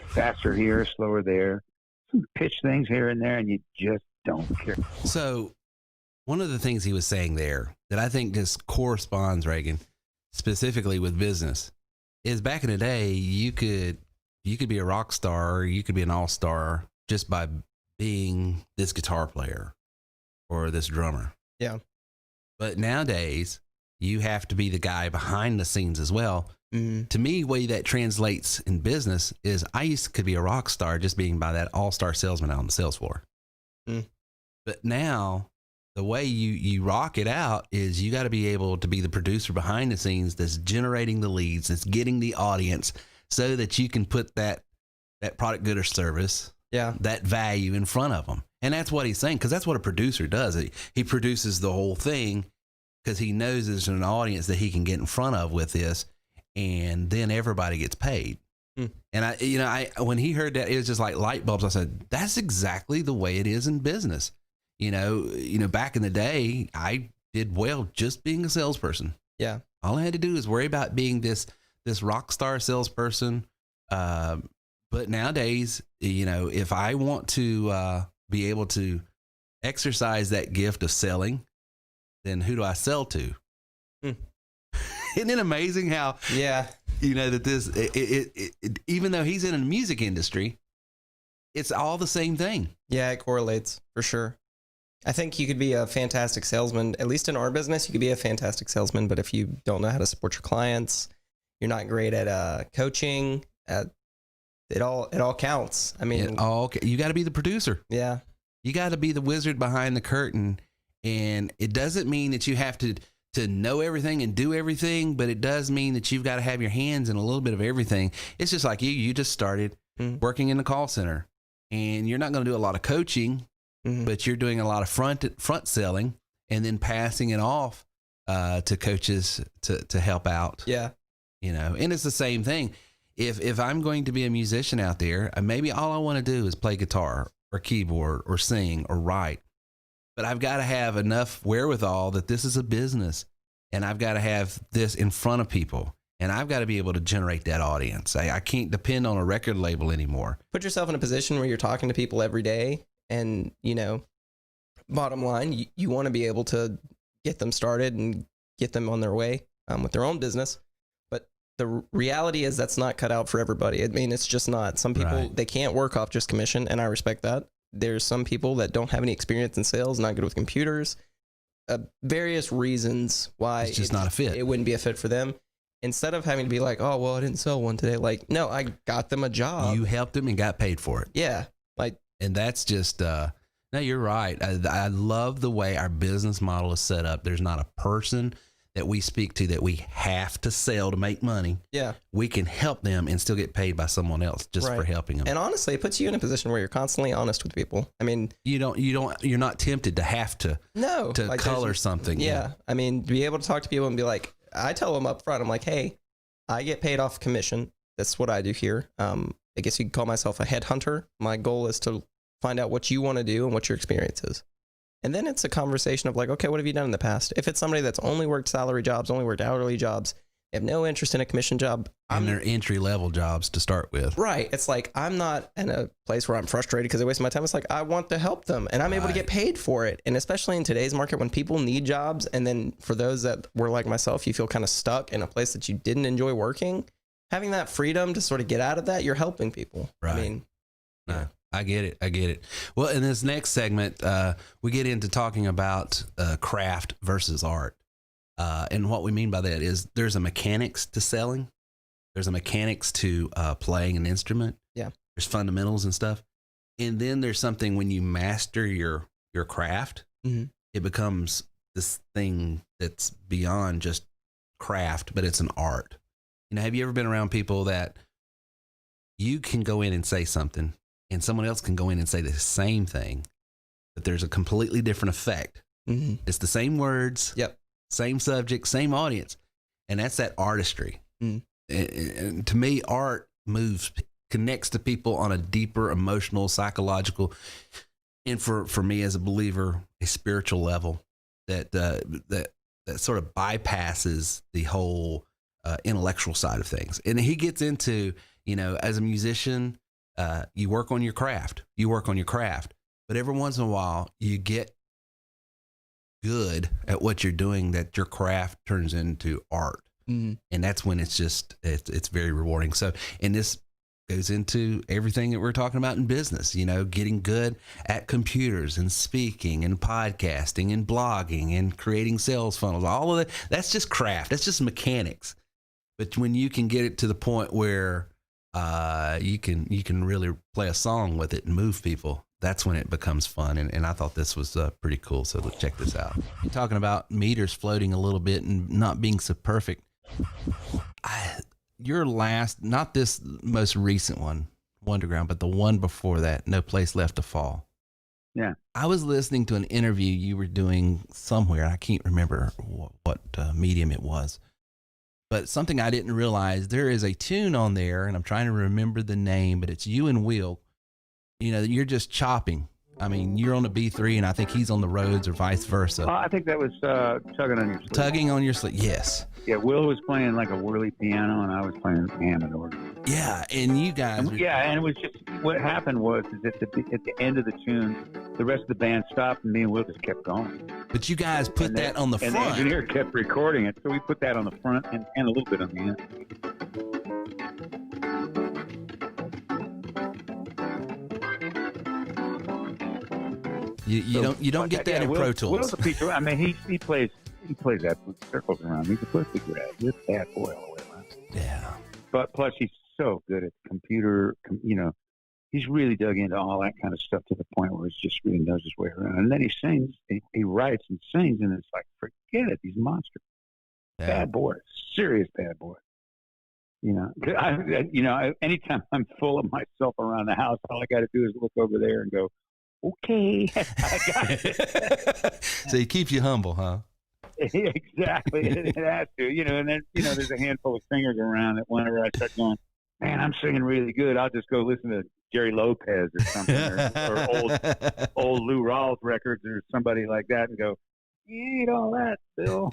faster here, slower there, some pitch things here and there, and you just don't care. So, one of the things he was saying there that I think just corresponds, Reagan, specifically with business, is back in the day you could be a rock star, or you could be an all-star just by being this guitar player or this drummer. Yeah. But nowadays, you have to be the guy behind the scenes as well. Mm-hmm. To me, the way that translates in business is could be a rock star just being by that all-star salesman out on the sales floor. Mm. But now, the way you rock it out is you got to be able to be the producer behind the scenes that's generating the leads, that's getting the audience so that you can put that product, good, or service, that value in front of them. And that's what he's saying, because that's what a producer does. He produces the whole thing because he knows there's an audience that he can get in front of with this, and then everybody gets paid. Mm. And I when he heard that, it was just like light bulbs. I said, that's exactly the way it is in business. Back in the day, I did well just being a salesperson. Yeah. All I had to do is worry about being this rock star salesperson. But nowadays, if I want to be able to exercise that gift of selling, then who do I sell to? Mm. Isn't it amazing how, that this, even though he's in the music industry, it's all the same thing. Yeah, it correlates for sure. I think you could be a fantastic salesman, at least in our business, you could be a fantastic salesman, but if you don't know how to support your clients, you're not great at coaching, at it all counts. I mean, you got to be the producer. Yeah. You got to be the wizard behind the curtain. And it doesn't mean that you have to know everything and do everything, but it does mean that you've got to have your hands in a little bit of everything. It's just like you just started working in the call center, and you're not going to do a lot of coaching, but you're doing a lot of front selling and then passing it off to coaches to help out. Yeah. You know, and it's the same thing. If I'm going to be a musician out there, maybe all I want to do is play guitar or keyboard or sing or write. But I've got to have enough wherewithal that this is a business, and I've got to have this in front of people, and I've got to be able to generate that audience. I can't depend on a record label anymore. Put yourself in a position where you're talking to people every day, and, you know, bottom line, you want to be able to get them started and get them on their way with their own business. But the reality is that's not cut out for everybody. I mean, it's just not. Some people, they can't work off just commission, and I respect that. There's some people that don't have any experience in sales, not good with computers, various reasons why it's just not a fit. It wouldn't be a fit for them. Instead of having to be like, oh, well, I didn't sell one today. Like, no, I got them a job. You helped them and got paid for it. Yeah. And that's just, no, you're right. I love the way our business model is set up. There's not a person that we speak to that we have to sell to make money. Yeah. We can help them and still get paid by someone else just for helping them. And honestly, it puts you in a position where you're constantly honest with people. I mean, you're not tempted to have to color something. Yeah. I mean, be able to talk to people and be like, I tell them up front, I'm like, hey, I get paid off commission. That's what I do here. I guess you could call myself a headhunter. My goal is to find out what you want to do and what your experience is. And then it's a conversation of like, okay, what have you done in the past? If it's somebody that's only worked salary jobs, only worked hourly jobs, they have no interest in a commission job. And they're entry level jobs to start with. Right. It's like, I'm not in a place where I'm frustrated because I waste my time. It's like, I want to help them and I'm able to get paid for it. And especially in today's market when people need jobs. And then for those that were like myself, you feel kind of stuck in a place that you didn't enjoy working. Having that freedom to sort of get out of that, you're helping people. Right. I mean, yeah. I get it. Well, in this next segment, we get into talking about craft versus art. And what we mean by that is there's a mechanics to selling. There's a mechanics to playing an instrument. Yeah. There's fundamentals and stuff. And then there's something when you master your craft, it becomes this thing that's beyond just craft, but it's an art. You know, have you ever been around people that you can go in and say something and someone else can go in and say the same thing, but there's a completely different effect. It's the same words, same subject, same audience. And that's that artistry. And to me, art connects to people on a deeper emotional, psychological, and for me as a believer, a spiritual level that sort of bypasses the whole intellectual side of things. And he gets into, you know, as a musician, you work on your craft, but every once in a while you get good at what you're doing, that your craft turns into art. And that's when it's very rewarding. So, and this goes into everything that we're talking about in business, you know, getting good at computers and speaking and podcasting and blogging and creating sales funnels, all of that. That's just craft. That's just mechanics. But when you can get it to the point where you can really play a song with it and move people, that's when it becomes fun. And I thought this was pretty cool. So let's check this out. You're talking about meters floating a little bit and not being so perfect. Your last, not this most recent one, Wonderground, but the one before that, No Place Left to Fall. Yeah. I was listening to an interview you were doing somewhere. I can't remember what medium it was. But something I didn't realize, there is a tune on there, and I'm trying to remember the name, but it's you and Will. You know, you're just chopping. I mean, you're on the B3, and I think he's on the Rhodes or vice versa. I think that was Tugging on Your Sleeve. Tugging on Your Sleeve, yes. Yeah, Will was playing like a whirly piano, and I was playing Hammond organ. Yeah, and you guys... and it was just... What happened was is at the end of the tune, the rest of the band stopped, and me and Will just kept going. But you guys put that on the front. And the engineer kept recording it, so we put that on the front and a little bit on the end. You don't get that in Pro Tools. Will's a feature. I mean, he plays that circles around. He's a pussy grab. He's a bad boy all the way around. Yeah. But plus he's so good at computer, he's really dug into all that kind of stuff to the point where he just really knows his way around. And then he sings, he writes and sings, and it's like, forget it, he's a monster. Yeah. Bad boy, serious bad boy. Anytime I'm full of myself around the house, all I got to do is look over there and go, okay, I got it. So he keeps you humble, huh? Exactly. It has to, and then, there's a handful of singers around that whenever I start going, man, I'm singing really good, I'll just go listen to Jerry Lopez or something, or old Lou Rawls records or somebody like that and go, you ain't all that, Bill.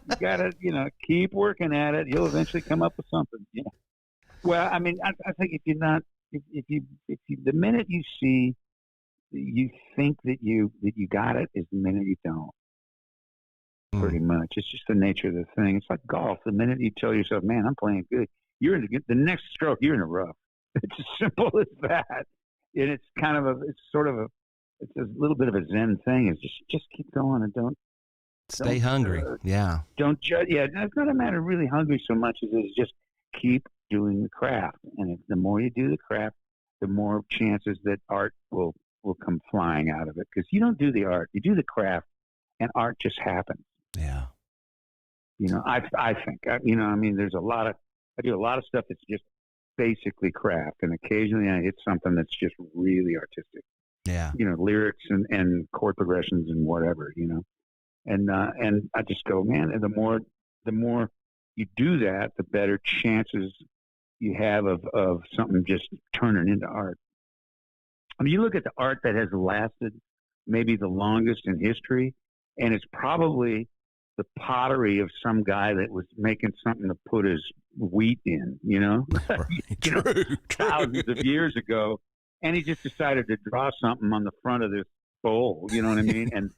You gotta, keep working at it. You'll eventually come up with something. Well, I mean, I think if the minute you see, you think that you got it is the minute you don't. Pretty much, it's just the nature of the thing. It's like golf. The minute you tell yourself, "Man, I'm playing good," you're in the next stroke. You're in a rough. It's as simple as that. And it's kind of it's a little bit of a Zen thing. Is just keep going and don't stay hungry. Yeah. Don't judge. Yeah, it's not a matter of really hungry so much as it's just keep doing the craft. And the more you do the craft, the more chances that art will come flying out of it. Because you don't do the art, you do the craft, and art just happens. Yeah. I think, I do a lot of stuff that's just basically craft, and occasionally I hit something that's just really artistic. Yeah. Lyrics and chord progressions and whatever, and I just go, man, and the more you do that, the better chances you have of something just turning into art. I mean, you look at the art that has lasted maybe the longest in history, and it's probably the pottery of some guy that was making something to put his wheat in, True. thousands of years ago, and he just decided to draw something on the front of this bowl, you know what I mean? And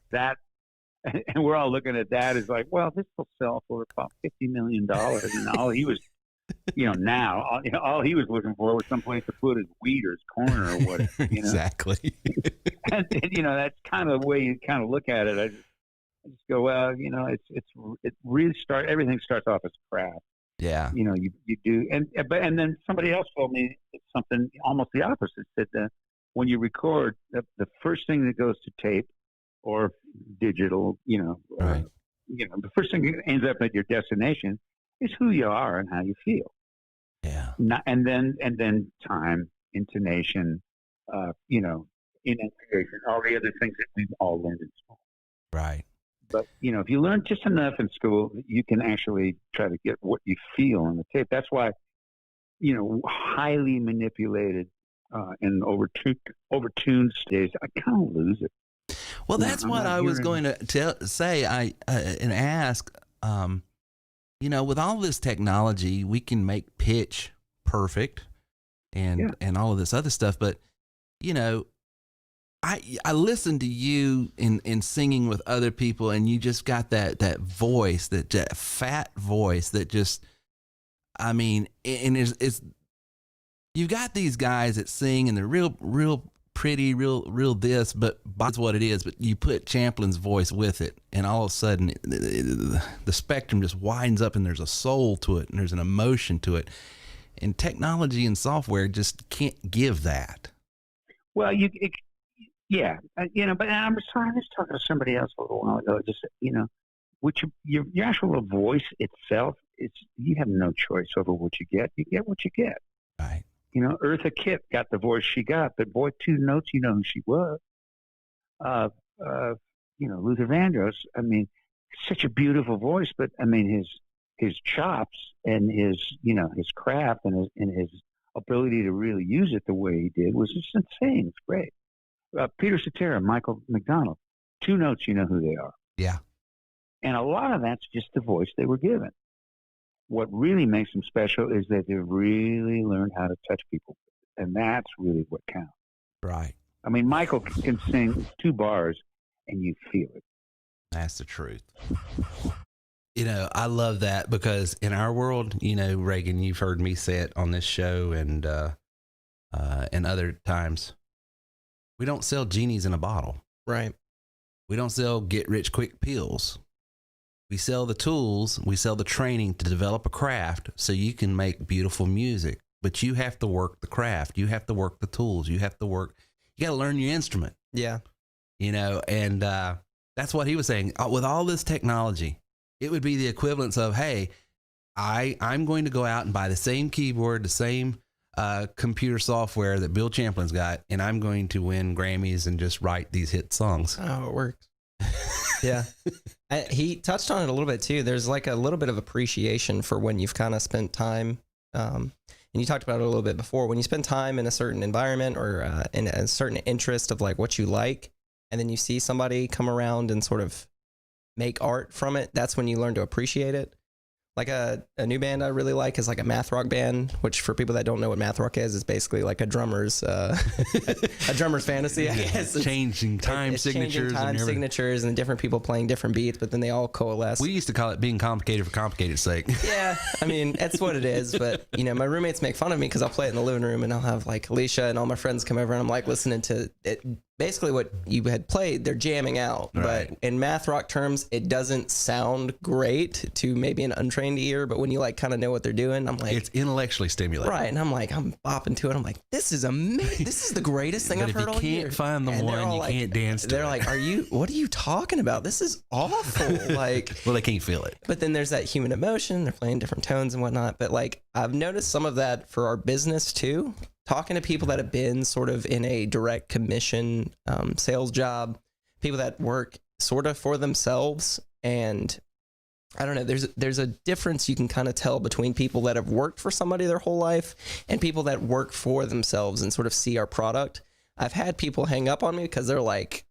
we're all looking at that as like, well, this will sell for about $50 million, and all he was, all he was looking for was someplace to put his wheat or his corn or whatever. Exactly. and that's kind of the way you kind of look at it. I just go, well, everything starts off as craft. Yeah. You do, and then somebody else told me something almost the opposite. That when you record, the first thing that goes to tape or digital, right. The first thing that ends up at your destination is who you are and how you feel. Yeah. And then time, intonation, enunciation, all the other things that we've all learned in school. Right. But, if you learn just enough in school, you can actually try to get what you feel on the tape. That's why, highly manipulated and overtuned stays, I kind of lose it. Well, that's what I was going to say. And ask, with all this technology, we can make pitch perfect and all of this other stuff. But, I listened to you in singing with other people, and you just got that voice, that fat voice that just, and it's you've got these guys that sing and they're real pretty, real this, but that's what it is. But you put Champlin's voice with it, and all of a sudden the spectrum just widens up, and there's a soul to it, and there's an emotion to it. And technology and software just can't give that. Well, yeah, but I was talking to somebody else a little while ago. Just which your actual voice itself, you have no choice over what you get. You get what you get. Right. Eartha Kitt got the voice she got, but boy, 2 notes, who she was. Luther Vandross. Such a beautiful voice, but his chops and his craft and his ability to really use it the way he did was just insane. It's great. Peter Cetera, Michael McDonald, 2 notes, who they are. Yeah. And a lot of that's just the voice they were given. What really makes them special is that they really learned how to touch people. And that's really what counts. Right. Michael can sing 2 bars and you feel it. That's the truth. I love that because in our world, Reagan, you've heard me say it on this show and other times. We don't sell genies in a bottle. Right. We don't sell get rich quick pills. We sell the tools, we sell the training to develop a craft so you can make beautiful music. But you have to work the craft. You have to work the tools. You got to learn your instrument. Yeah. And that's what he was saying. With all this technology, it would be the equivalence of, hey, I'm going to go out and buy the same keyboard, the same computer software that Bill Champlin's got, and I'm going to win Grammys and just write these hit songs. Oh, it works. Yeah. He touched on it a little bit too. There's like a little bit of appreciation for when you've kind of spent time. And you talked about it a little bit before, when you spend time in a certain environment or in a certain interest of like what you like, and then you see somebody come around and sort of make art from it, that's when you learn to appreciate it. Like a new band I really like is like a math rock band, which for people that don't know what math rock is basically like a drummer's fantasy, I guess. It's changing time signatures, signatures and different people playing different beats, but then they all coalesce. We used to call it being complicated for complicated's sake. Yeah, I mean, that's what it is. But, my roommates make fun of me because I'll play it in the living room and I'll have like Alicia and all my friends come over and I'm like listening to it. Basically what you had played, they're jamming out. Right. But in math rock terms, it doesn't sound great to maybe an untrained ear. But when you like kind of know what they're doing, I'm like, it's intellectually stimulating. Right. And I'm bopping to it. I'm like, this is amazing. This is the greatest thing I've heard all year. But if you can't find the one, you can't dance to it. They're like, what are you talking about? This is awful. Like, well, they can't feel it. But then there's that human emotion. They're playing different tones and whatnot. But like, I've noticed some of that for our business too. Talking to people that have been sort of in a direct commission sales job, people that work sort of for themselves. And I don't know, there's a difference you can kind of tell between people that have worked for somebody their whole life and people that work for themselves and sort of see our product. I've had people hang up on me because they're like,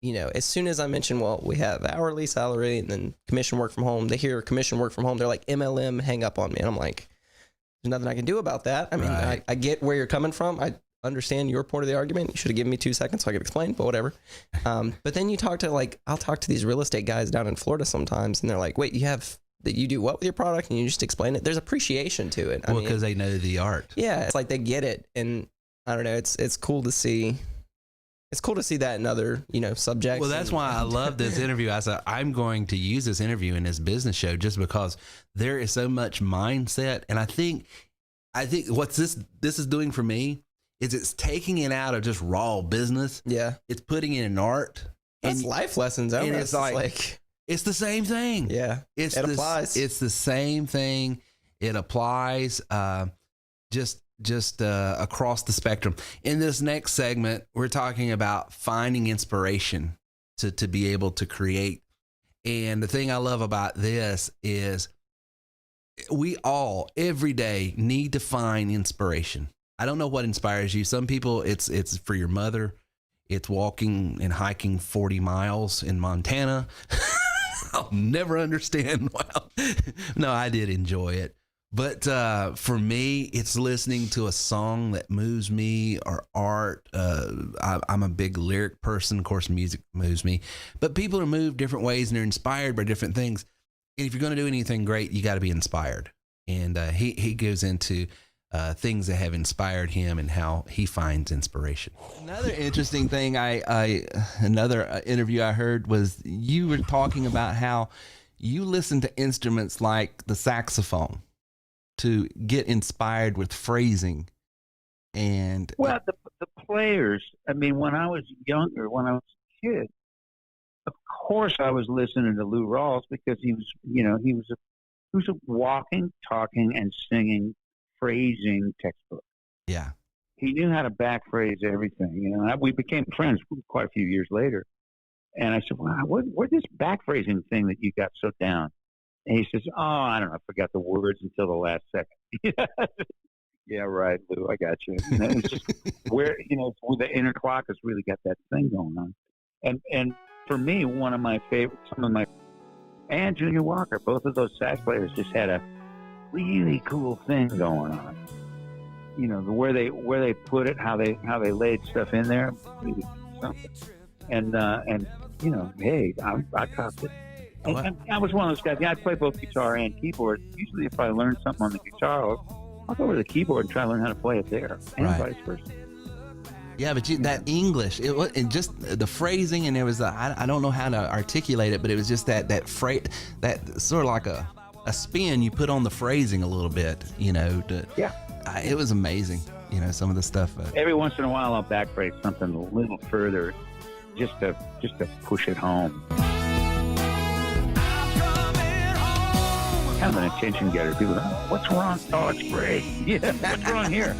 as soon as I mention, well, we have hourly salary and then commission work from home, they hear commission work from home, they're like, MLM, hang up on me. And I'm like, there's nothing I can do about that. I mean, right. I get where you're coming from. I understand your point of the argument. You should have given me 2 seconds so I could explain, but whatever. But then you talk to I'll talk to these real estate guys down in Florida sometimes, and they're like, wait, you do what with your product? And you just explain it. There's appreciation to it. Well, because they know the art. Yeah. It's like they get it. And I don't know, it's cool to see. It's cool to see that in other, subjects. Well, that's why I love this interview. I said, I'm going to use this interview in this business show just because there is so much mindset. And I think what this is doing for me is it's taking it out of just raw business. Yeah. It's putting it in art. That's life lessons. And it's like, it's the same thing. Yeah. It applies. It's the same thing. It applies just across the spectrum. In this next segment, we're talking about finding inspiration to be able to create. And the thing I love about this is we all every day need to find inspiration. I don't know what inspires you. Some people it's for your mother. It's walking and hiking 40 miles in Montana. I'll never understand. Well, no, I did enjoy it. But for me, it's listening to a song that moves me or art. I'm a big lyric person. Of course, music moves me. But people are moved different ways and they're inspired by different things. And if you're going to do anything great, you got to be inspired. And he goes into things that have inspired him and how he finds inspiration. Another interesting thing, another interview I heard was you were talking about how you listen to instruments like the saxophone to get inspired with phrasing. And well, the players, I mean, when I was younger, when I was a kid, of course I was listening to Lou Rawls because he was a walking, talking, and singing phrasing textbook. Yeah. He knew how to backphrase everything. We became friends quite a few years later. And I said, wow, where's this backphrasing thing that you got so down? And he says, oh, I don't know. I forgot the words until the last second. Yeah, right, Lou. I got you. It's just where the inner clock has really got that thing going on. And for me, and Junior Walker, both of those sax players just had a really cool thing going on. Where they put it, how they laid stuff in there, really something. And hey, I copped it. And I was one of those guys. Yeah, I play both guitar and keyboard. Usually, if I learn something on the guitar, I'll go over to the keyboard and try to learn how to play it there, and vice versa. Yeah, but that English, it was, and just the phrasing, and there was I don't know how to articulate it, but it was just that phrase, that sort of like a spin you put on the phrasing a little bit, you know. It was amazing, you know, some of the stuff. Every once in a while, I'll backbreak something a little further, just to push it home. Kind of an attention getter. People go, oh, what's wrong? Oh, it's great. Yeah, what's wrong here?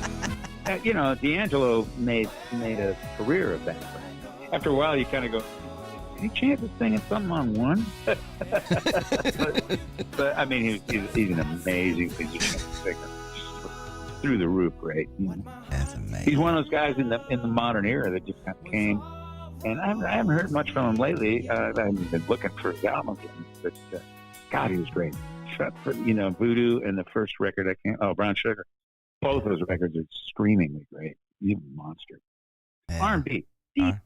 You know, D'Angelo made a career of that. After a while, you kind of go, any chance of singing something on one? but I mean, he's an amazing musician, singer, through the roof, great. You know? That's amazing. He's one of those guys in the modern era that just kind of came, and I haven't heard much from him lately. I haven't been looking for his album again, but God, he was great. You know, Voodoo and the first record Brown Sugar. Both those records are screamingly great. He's a monster. R&B,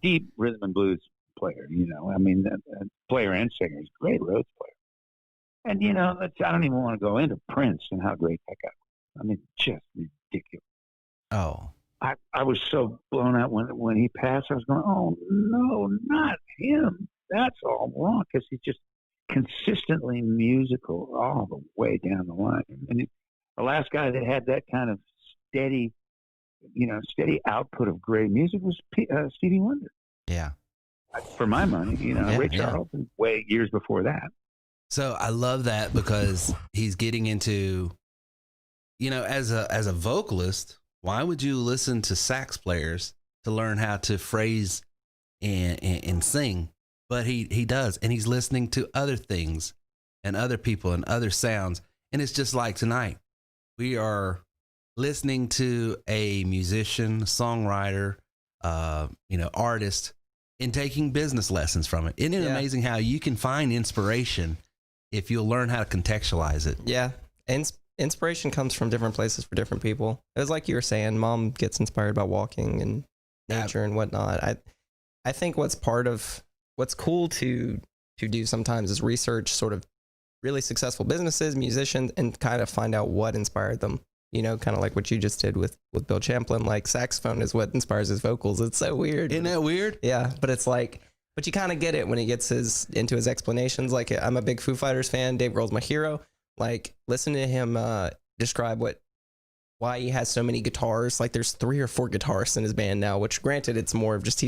deep rhythm and blues player. You know, I mean, player and singer. He's a great Rhodes player. And you know, I don't even want to go into Prince and how great that guy was. I mean, just ridiculous. Oh, I was so blown out when he passed. I was going, oh no, not him. That's all wrong, because he's just consistently musical all the way down the line. And the last guy that had that kind of steady output of great music was Stevie Wonder. Yeah. For my money, you know, Ray Charles, way years before that. So I love that, because he's getting into, you know, as a vocalist, why would you listen to sax players to learn how to phrase and sing? But he does, and he's listening to other things and other people and other sounds. And it's just like tonight, we are listening to a musician, songwriter, artist, and taking business lessons from it. Isn't it amazing how you can find inspiration if you'll learn how to contextualize it? Yeah. And inspiration comes from different places for different people. It was like you were saying, Mom gets inspired by walking and nature and whatnot. I think what's cool to do sometimes is research sort of really successful businesses, musicians, and kind of find out what inspired them. You know, kind of like what you just did with Bill Champlin. Like, saxophone is what inspires his vocals. It's so weird. Isn't that weird? Yeah, but it's like, but you kind of get it when he gets into his explanations. Like, I'm a big Foo Fighters fan. Dave Grohl's my hero. Like, listen to him describe why he has so many guitars. Like, there's 3 or 4 guitarists in his band now, which granted, it's more of just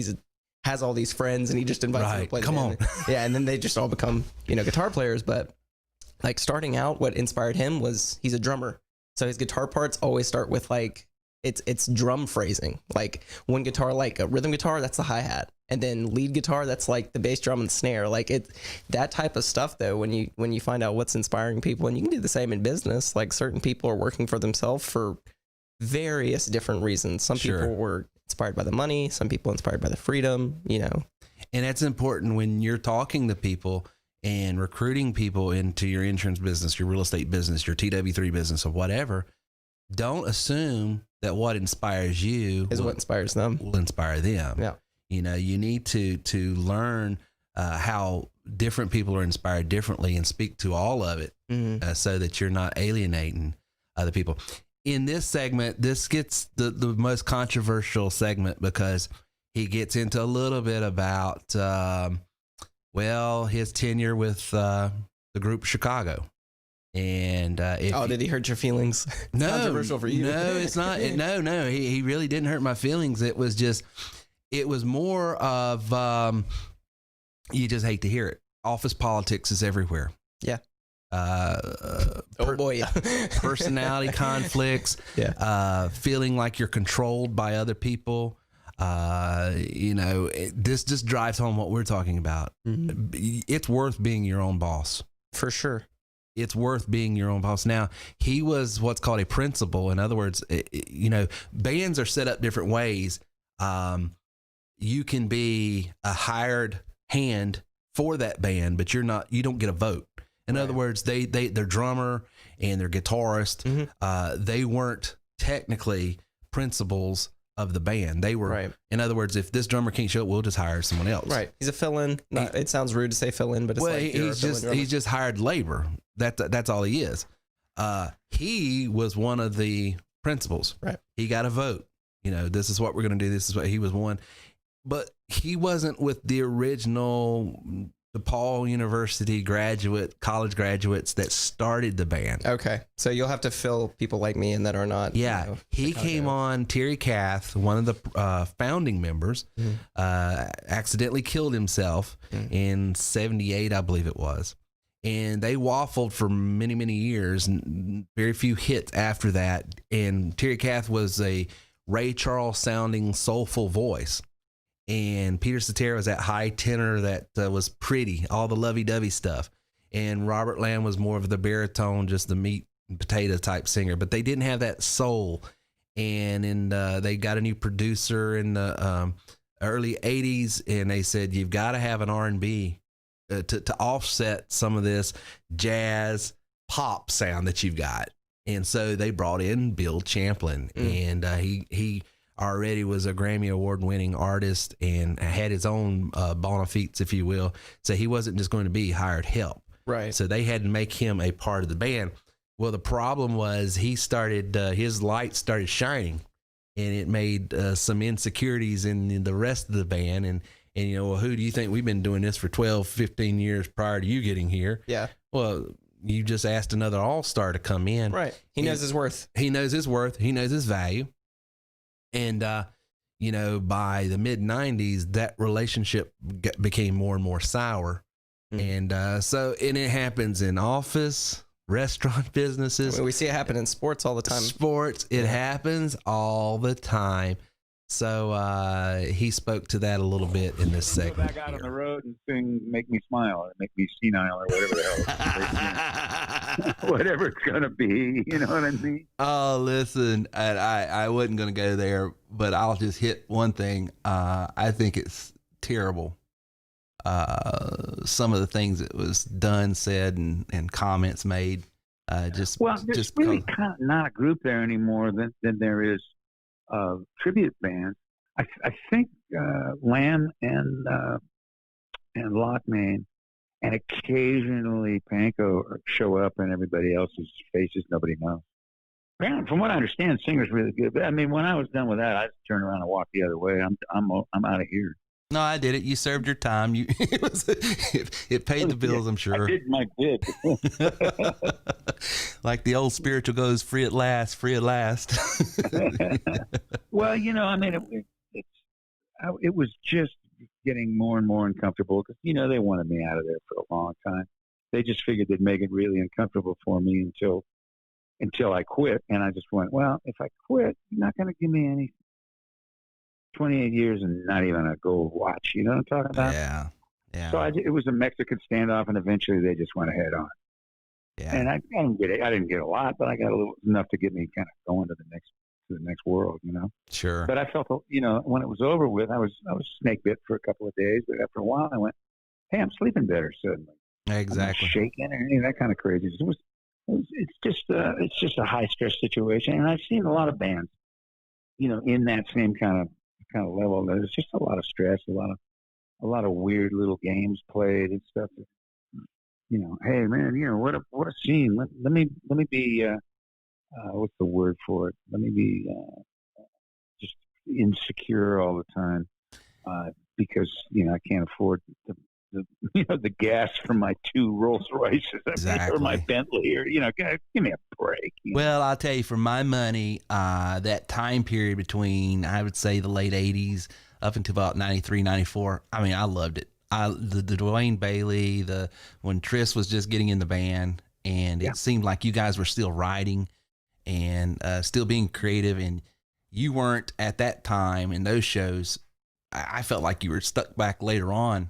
has all these friends and he just invites them to play. Come on. Yeah, and then they just all become, guitar players. But like, starting out, what inspired him was he's a drummer. So his guitar parts always start with like, it's drum phrasing. Like, one guitar, like a rhythm guitar, that's the hi-hat. And then lead guitar, that's like the bass drum and snare. Like, that type of stuff though, when you find out what's inspiring people, and you can do the same in business. Like, certain people are working for themselves for various different reasons. Some people were inspired by the money, some people inspired by the freedom, And that's important when you're talking to people and recruiting people into your insurance business, your real estate business, your TW3 business, or whatever. Don't assume that what inspires you is what inspires them. Will inspire them. Yeah. You need to learn how different people are inspired differently and speak to all of it, so that you're not alienating other people. In this segment, this gets the most controversial segment, because he gets into a little bit about, his tenure with the group Chicago. And did he hurt your feelings? No, controversial for you. No, it's not. No. He really didn't hurt my feelings. It was more of you just hate to hear it. Office politics is everywhere. Yeah. Personality conflicts. Yeah. Feeling like you're controlled by other people. This just drives home what we're talking about. Mm-hmm. It's worth being your own boss. For sure. It's worth being your own boss. Now, he was what's called a principal. In other words, bands are set up different ways. You can be a hired hand for that band, but you don't get a vote. In other words, their drummer and their guitarist, they weren't technically principals of the band. They were, in other words, if this drummer can't show up, we'll just hire someone else. Right. He's a fill-in. It sounds rude to say fill-in, but it's he's just hired labor. That's all he is. He was one of the principals. Right. He got a vote. this is what we're going to do. This is what he was one, but he wasn't with the original DePaul University college graduates that started the band. Okay. So you'll have to fill people like me in that are not. Yeah. He came on, Terry Kath, one of the founding members, accidentally killed himself in 78, I believe it was. And they waffled for many, many years, and very few hits after that. And Terry Kath was a Ray Charles sounding soulful voice. And Peter Cetera was that high tenor that was pretty, all the lovey-dovey stuff. And Robert Lamb was more of the baritone, just the meat and potato type singer. But they didn't have that soul. And they got a new producer in the early 80s, and they said, you've got to have an R&B to offset some of this jazz pop sound that you've got. And so they brought in Bill Champlin, and he already was a Grammy Award winning artist and had his own bona fides, if you will. So he wasn't just going to be hired help. Right. So they had to make him a part of the band. Well, the problem was he started, his light started shining, and it made some insecurities in the rest of the band. And well, who do you think? We've been doing this for 12, 15 years prior to you getting here. Yeah. Well, you just asked another all-star to come in. Right. He knows his worth. He knows his worth. He knows his value. And, by the mid 90s, that relationship became more and more sour. And so it happens in office, restaurant businesses. We see it happen in sports all the time. It happens all the time. So he spoke to that a little bit in this segment. Go back out on the road and sing "Make Me Smile" or "Make Me Senile" or whatever the hell, whatever it's gonna be. You know what I mean? Oh, listen, I wasn't gonna go there, but I'll just hit one thing. I think it's terrible. Some of the things that was done, said, and comments made. There's really kind of not a group there anymore than there is. Tribute bands. I think Lamb and Lockman and occasionally Panko show up in everybody else's faces nobody knows. Man, from what I understand, singer's really good. But I mean, when I was done with that, I just turned around and walked the other way. I'm out of here. No, I did it. You served your time. It paid the bills, I'm sure. I did my bid. Like the old spiritual goes, free at last, free at last. Well, I mean, it was just getting more and more uncomfortable because, they wanted me out of there for a long time. They just figured they'd make it really uncomfortable for me until I quit. And I just went, well, if I quit, you're not going to give me any 28 years and not even a gold watch. You know what I'm talking about? Yeah. Yeah. So it was a Mexican standoff, and eventually they just went ahead on. Yeah. And I didn't get a lot, but I got enough to get me kind of going to the next world, Sure. But I felt, when it was over with, I was snake bit for a couple of days, but after a while I went, hey, I'm sleeping better suddenly. Exactly. I'm not shaking or any of that kind of crazy. It's just a high stress situation, and I've seen a lot of bands, in that same kind of level. There's just a lot of stress, a lot of weird little games played and stuff. Hey man, what a scene. Let me be what's the word for it? Let me be just insecure all the time because I can't afford the gas from my 2 Rolls Royces or my Bentley or give me a break. Well, I'll tell you, for my money, that time period between, I would say, the late 80s up until about 93, 94, I mean, I loved it. The Dwayne Bailey, when Tris was just getting in the band, and it seemed like you guys were still writing and still being creative, and you weren't at that time in those shows. I felt like you were stuck back later on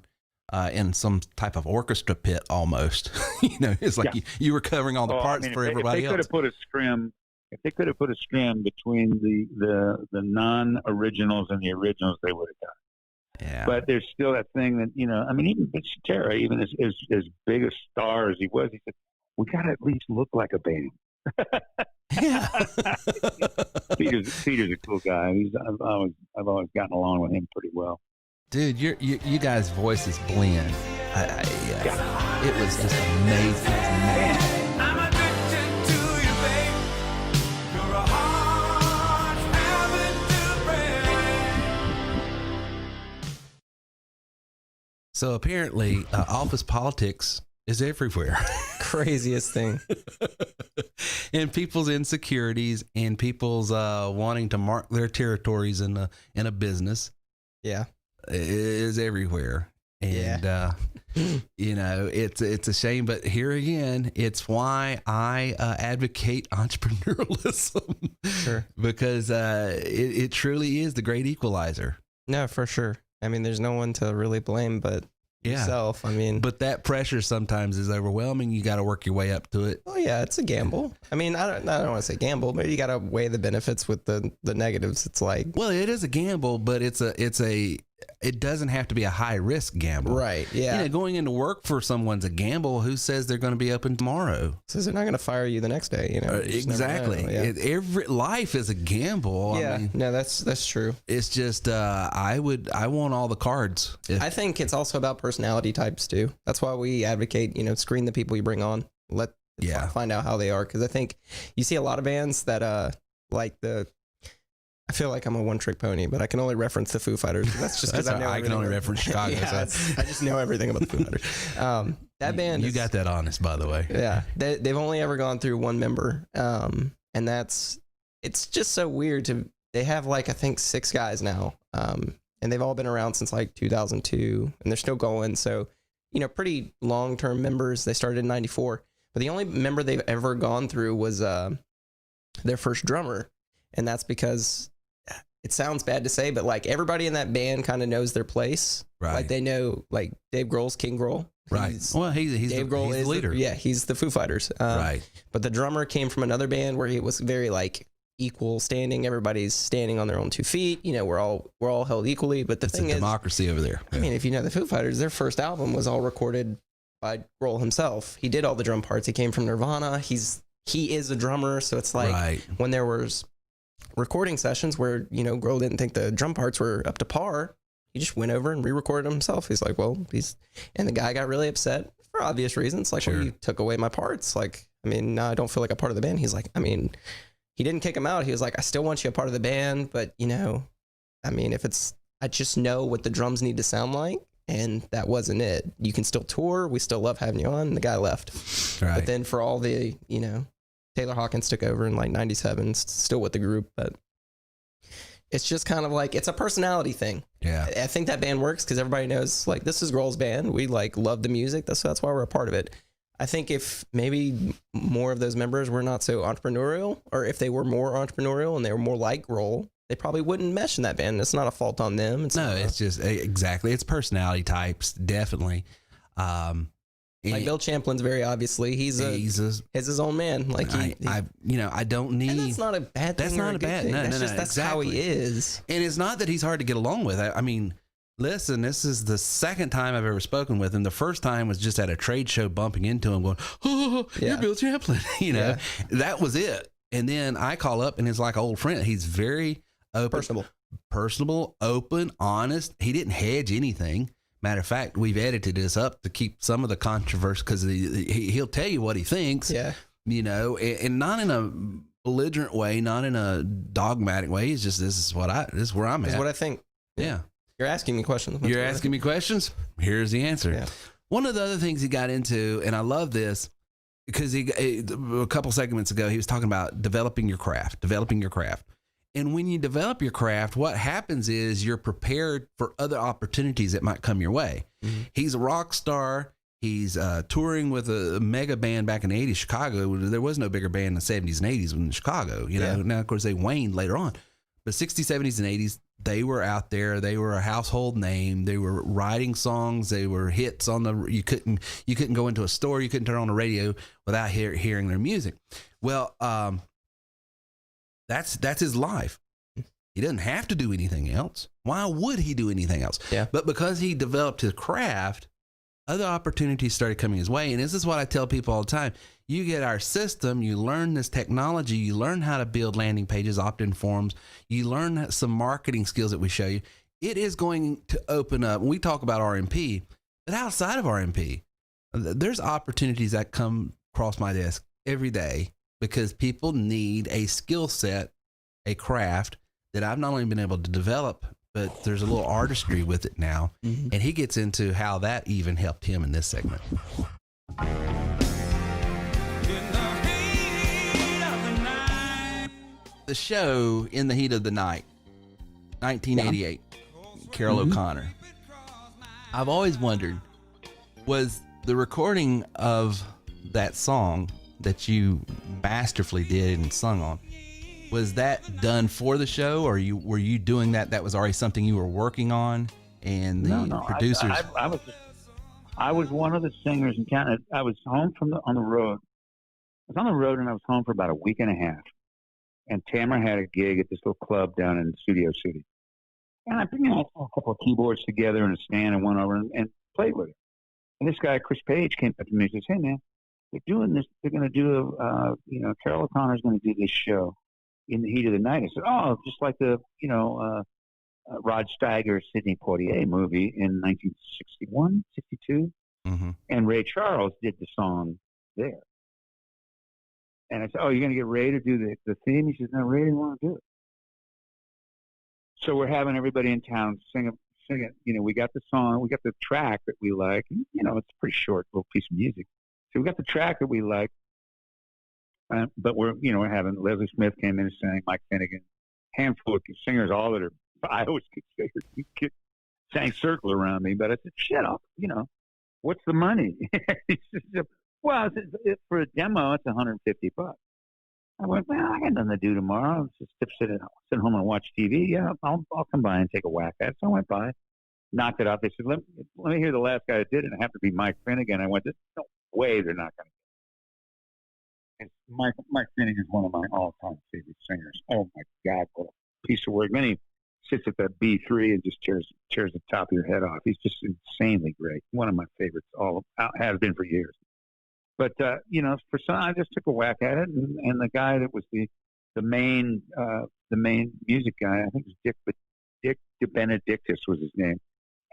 in some type of orchestra pit almost. It's like you were covering all the parts for everybody else. If they could have put a scrim between the non-originals and the originals, they would have done it. Yeah. But there's still that thing that, even Vince Cetera, even as big a star as he was, he said, we got to at least look like a band. Yeah. Peter's a cool guy. I've always gotten along with him pretty well. Dude, you guys' voices blend. It was just amazing. I'm addicted to you, babe. You're a hard habit to So apparently, office politics is everywhere. Craziest thing. And people's insecurities and people's wanting to mark their territories in a business. Yeah. Is everywhere. And, it's a shame, but here again, it's why I advocate entrepreneurialism. Sure. Because it truly is the great equalizer. No, for sure. I mean, there's no one to really blame but yourself. I mean, but that pressure sometimes is overwhelming. You got to work your way up to it. Oh yeah, it's a gamble. I mean, I don't want to say gamble, but you got to weigh the benefits with the negatives. It's like, well, it is a gamble, but it doesn't have to be a high risk gamble. Right. Yeah. Going into work for someone's a gamble. Who says they're going to be open tomorrow? Says they're not going to fire you the next day. Exactly. Every life is a gamble. Yeah. I mean, no, that's true. It's just, I want all the cards. I think it's also about personality types too. That's why we advocate, screen the people you bring on. Find out how they are. Cause I think you see a lot of bands that, I feel like I'm a one-trick pony, but I can only reference the Foo Fighters. That's just because I can only reference Chicago. I just know everything about the Foo Fighters. That band, you got that honest, by the way. Yeah, they've only ever gone through one member, and it's just so weird. They have I think 6 guys now, and they've all been around since 2002, and they're still going. So, pretty long-term members. They started in '94, but the only member they've ever gone through was their first drummer, and that's because. It sounds bad to say, but everybody in that band kind of knows their place. Right. They know Dave Grohl's King Grohl. Right. Well, he's Dave Grohl is the leader. He's the Foo Fighters. Right. But the drummer came from another band where it was very equal standing. Everybody's standing on their own 2 feet. We're all held equally. But the thing is, democracy over there. I mean, if you know the Foo Fighters, their first album was all recorded by Grohl himself. He did all the drum parts. He came from Nirvana. He is a drummer, so it's when there was recording sessions where Grohl didn't think the drum parts were up to par, he just went over and re-recorded them himself. He's like, and the guy got really upset for obvious reasons. Sure. Well, you took away my parts. No, I don't feel like a part of the band. He's like, he didn't kick him out. He was like, I still want you a part of the band, but I just know what the drums need to sound like, and that wasn't it. You can still tour. We still love having you on. And the guy left. Right. But then for all the Taylor Hawkins took over in '97, still with the group, but it's just kind of it's a personality thing. Yeah. I think that band works because everybody knows this is Grohl's band. We love the music. That's why we're a part of it. I think if maybe more of those members were not so entrepreneurial, or if they were more entrepreneurial and they were more like Grohl, they probably wouldn't mesh in that band. It's not a fault on them. It's just exactly. It's personality types. Definitely. Bill Champlin's very obviously he's his own man. I don't need. And that's not a bad thing. That's not a bad thing. That's exactly. how he is. And it's not that he's hard to get along with. I mean, listen, this is the second time I've ever spoken with him. The first time was just at a trade show, bumping into him, going, "Oh, you're Bill Champlin." That was it. And then I call up, and it's like an old friend. He's very open, personable, open, honest. He didn't hedge anything. Matter of fact, we've edited this up to keep some of the controversy because he'll tell you what he thinks. Yeah. And not in a belligerent way, not in a dogmatic way. It's just this is where I'm at. This is what I think. Yeah. You're asking me questions. You're asking me questions. Here's the answer. Yeah. One of the other things he got into, and I love this because a couple segments ago he was talking about developing your craft. And when you develop your craft, what happens is you're prepared for other opportunities that might come your way. Mm-hmm. He's a rock star. He's touring with a mega band back in the 80s, Chicago. There was no bigger band in the 70s and 80s in Chicago. Now, of course, they waned later on. But 60s, 70s, and 80s, they were out there. They were a household name. They were writing songs. They were hits on the. You couldn't go into a store. You couldn't turn on the radio without hearing their music. Well, that's his life. He doesn't have to do anything else. Why would he do anything else? Yeah. But because he developed his craft, other opportunities started coming his way. And this is what I tell people all the time. You get our system, you learn this technology, you learn how to build landing pages, opt-in forms, you learn some marketing skills that we show you. It is going to open up. We talk about RMP, but outside of RMP, there's opportunities that come across my desk every day because people need a skill set, a craft that I've not only been able to develop but there's a little artistry with it now. Mm-hmm. And he gets into how that even helped him in this segment. The show In the Heat of the Night, 1988, Carol O'Connor. I've always wondered, was the recording of that song that you masterfully did and sung on, was that done for the show, or were you doing that was already something you were working on, and the producers? I was one of the singers in Canada. I was home on the road. I was on the road, and I was home for about a week and a half. And Tamara had a gig at this little club down in Studio City. And I put a couple of keyboards together and a stand and went over and played with it. And this guy, Chris Page, came up to me and says, "Hey, man, they're doing this. They're going to do Carol O'Connor's going to do this show In the Heat of the Night." I said, "Oh, just like the, Rod Steiger, Sidney Poitier movie in 1961, 62. Mm-hmm. And Ray Charles did the song there." And I said, "Oh, you're going to get Ray to do the theme?" He says, "No, Ray didn't want to do it." So we're having everybody in town sing it. We got the song, we got the track that we like. And, it's a pretty short little piece of music. So we got the track that we like. But we're having Leslie Smith came in and sang, Mike Finnegan, handful of singers, all that are Iowa singers, sang Circle around me. But I said, "Shut up, what's the money?" He said, "Well, for a demo, it's $150. I went, "Well, I got nothing to do tomorrow. I'll just sit home and watch TV. Yeah, I'll come by and take a whack at it." So I went by, knocked it off. They said, let me hear the last guy that did it. It happened to be Mike Finnegan. I went, "There's no way they're not going to." Mike Finnegan is one of my all-time favorite singers. Oh, my God, what a piece of work. Then he sits at that B3 and just tears the top of your head off. He's just insanely great. One of my favorites, has been for years. But, for some, I just took a whack at it, and the guy that was the main music guy, I think it was Dick DeBenedictis was his name.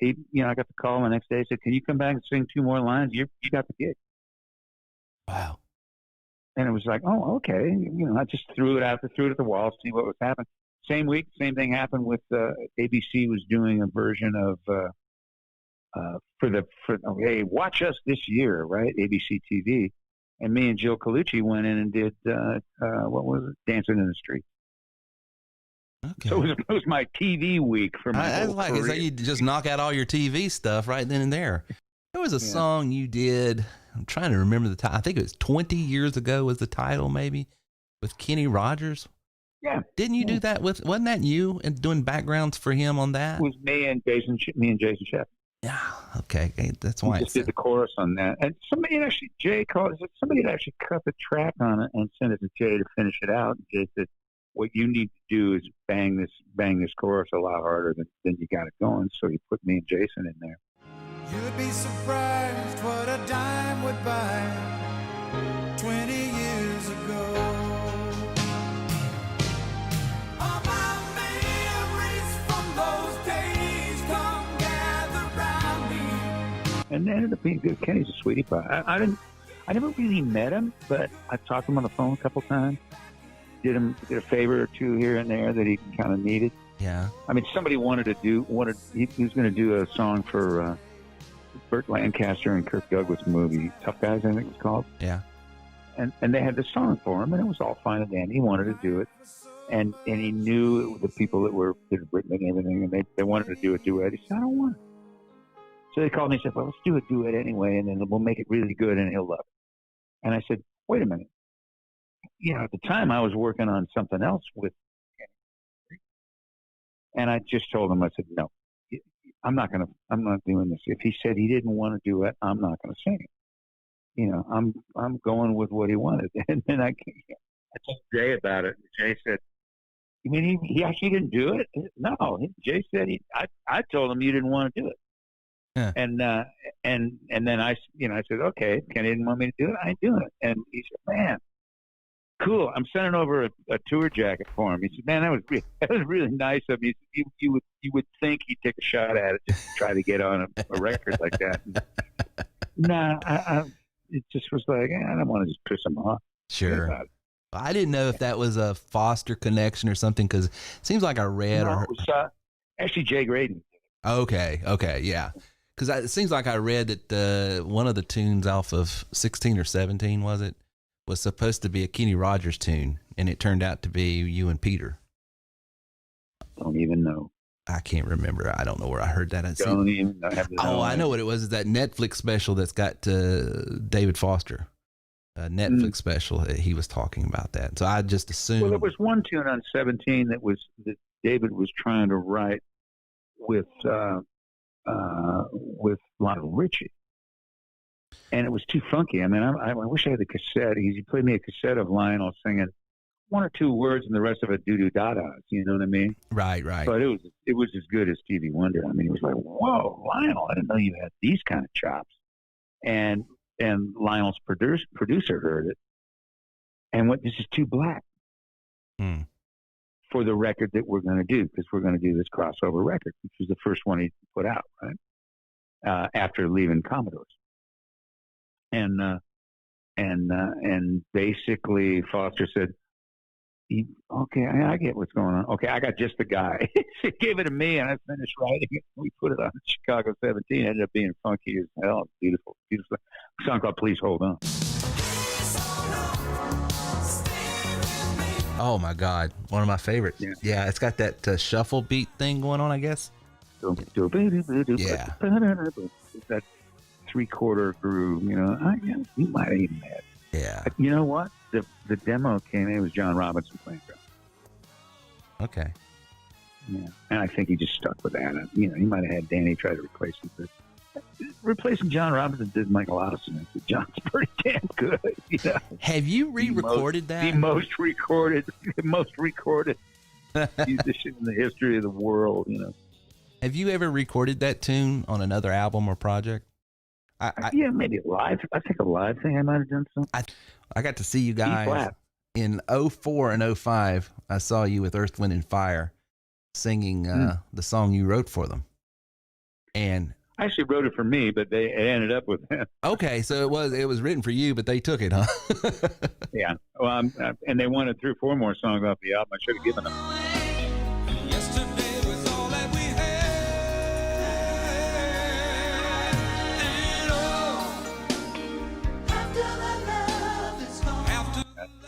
He, I got the call the next day. He said, "Can you come back and sing 2 more lines? You got the gig." Wow. And it was like, oh, okay. I just threw it at the wall, see what was happening. Same week, same thing happened with ABC was doing a version of hey, watch us this year, right? ABC TV. And me and Jill Colucci went in and did what was it? Dancing in the Street. Okay. So it was my TV week for my whole career. It's like you just knock out all your TV stuff right then and there. There was a song you did. I'm trying to remember the title. I think it was 20 years ago was the title, maybe, with Kenny Rogers. Yeah. Didn't you do that wasn't that you and doing backgrounds for him on that? It was me and Jason Sheff. Yeah. Okay. That's why I just did the chorus on that. And somebody had actually cut the track on it and sent it to Jay to finish it out. And Jay said, "What you need to do is bang this chorus a lot harder than you got it going." So he put me and Jason in there. You'd be surprised what a dime would buy 20 years ago. All my memories from those days come gather round me. And it ended up being good. Kenny's a sweetie pie. I never really met him, but I talked to him on the phone a couple times. Did a favor or two here and there that he kind of needed. Yeah. I mean, somebody he was going to do a song for Burt Lancaster and Kirk Douglas movie, Tough Guys, I think it was called. Yeah. And they had this song for him, and it was all fine and dandy. He wanted to do it, and he knew the people that had written it and everything, and they wanted to do a duet. He said, "I don't want it." So they called me and said, "Well, let's do a duet anyway, and then we'll make it really good, and he'll love it." And I said, "Wait a minute. At the time I was working on something else with Kenny. And I just told him, I said, no, I'm not doing this. If he said he didn't want to do it, I'm not going to sing it. I'm going with what he wanted." And then I told Jay about it. Jay said, "You mean he actually didn't do it?" No, Jay said I told him you didn't want to do it. Yeah. And then I said, "Okay, Kenny didn't want me to do it. I ain't doing it." And he said, "Man, cool. I'm sending over a tour jacket for him." He said, "Man, that was really nice of you. You would think he'd take a shot at it just to try to get on a record like that." It just was like, I don't want to just piss him off. Sure. I didn't know if that was a Foster connection or something, because it seems like I read Actually, Jay Graydon. Okay, yeah. Because it seems like I read that one of the tunes off of 16 or 17, was supposed to be a Kenny Rogers tune, and it turned out to be you and Peter. Don't even know. I can't remember. I don't know where I heard that. Don't even know. I know what it was. That Netflix special that's got David Foster. A Netflix special. He was talking about that. So I just assumed. Well, there was one tune on 17 that David was trying to write with Lionel Richie, and it was too funky. I mean, I wish I had the cassette. He played me a cassette of Lionel singing one or two words, and the rest of it doo-doo da-das. You know what I mean? Right. But it was as good as Stevie Wonder. I mean, it was like, whoa, Lionel! I didn't know you had these kind of chops. And Lionel's producer heard it, and went, "This is too black for the record that we're going to do, because we're going to do this crossover record," which was the first one he put out, right after leaving Commodores. And basically Foster said, "Okay, I get what's going on. Okay, I got just the guy." He gave it to me, and I finished writing it. We put it on Chicago 17. It ended up being funky as hell. Beautiful, beautiful. A song called "Please Hold On." Oh my God, one of my favorites. Yeah, it's got that shuffle beat thing going on, I guess. Yeah. That 3/4 groove, you might have even had. Yeah. You know what? The demo came in. It was John Robinson playing drums. Okay. Yeah, and I think he just stuck with that. He might have had Danny try to replace him, but replacing John Robinson didn't make a lot of sense. John's pretty damn good. Have you re-recorded that? The most recorded musician in the history of the world. Have you ever recorded that tune on another album or project? Yeah, maybe live. I think a live thing I might have done something. I got to see you guys in 04 and 05. I saw you with Earth, Wind, and Fire singing the song you wrote for them. And I actually wrote it for me, but it ended up with them. Okay, so it was written for you, but they took it, huh? Yeah. Well, and they wanted 3 or 4 more songs off the album. I should have given them.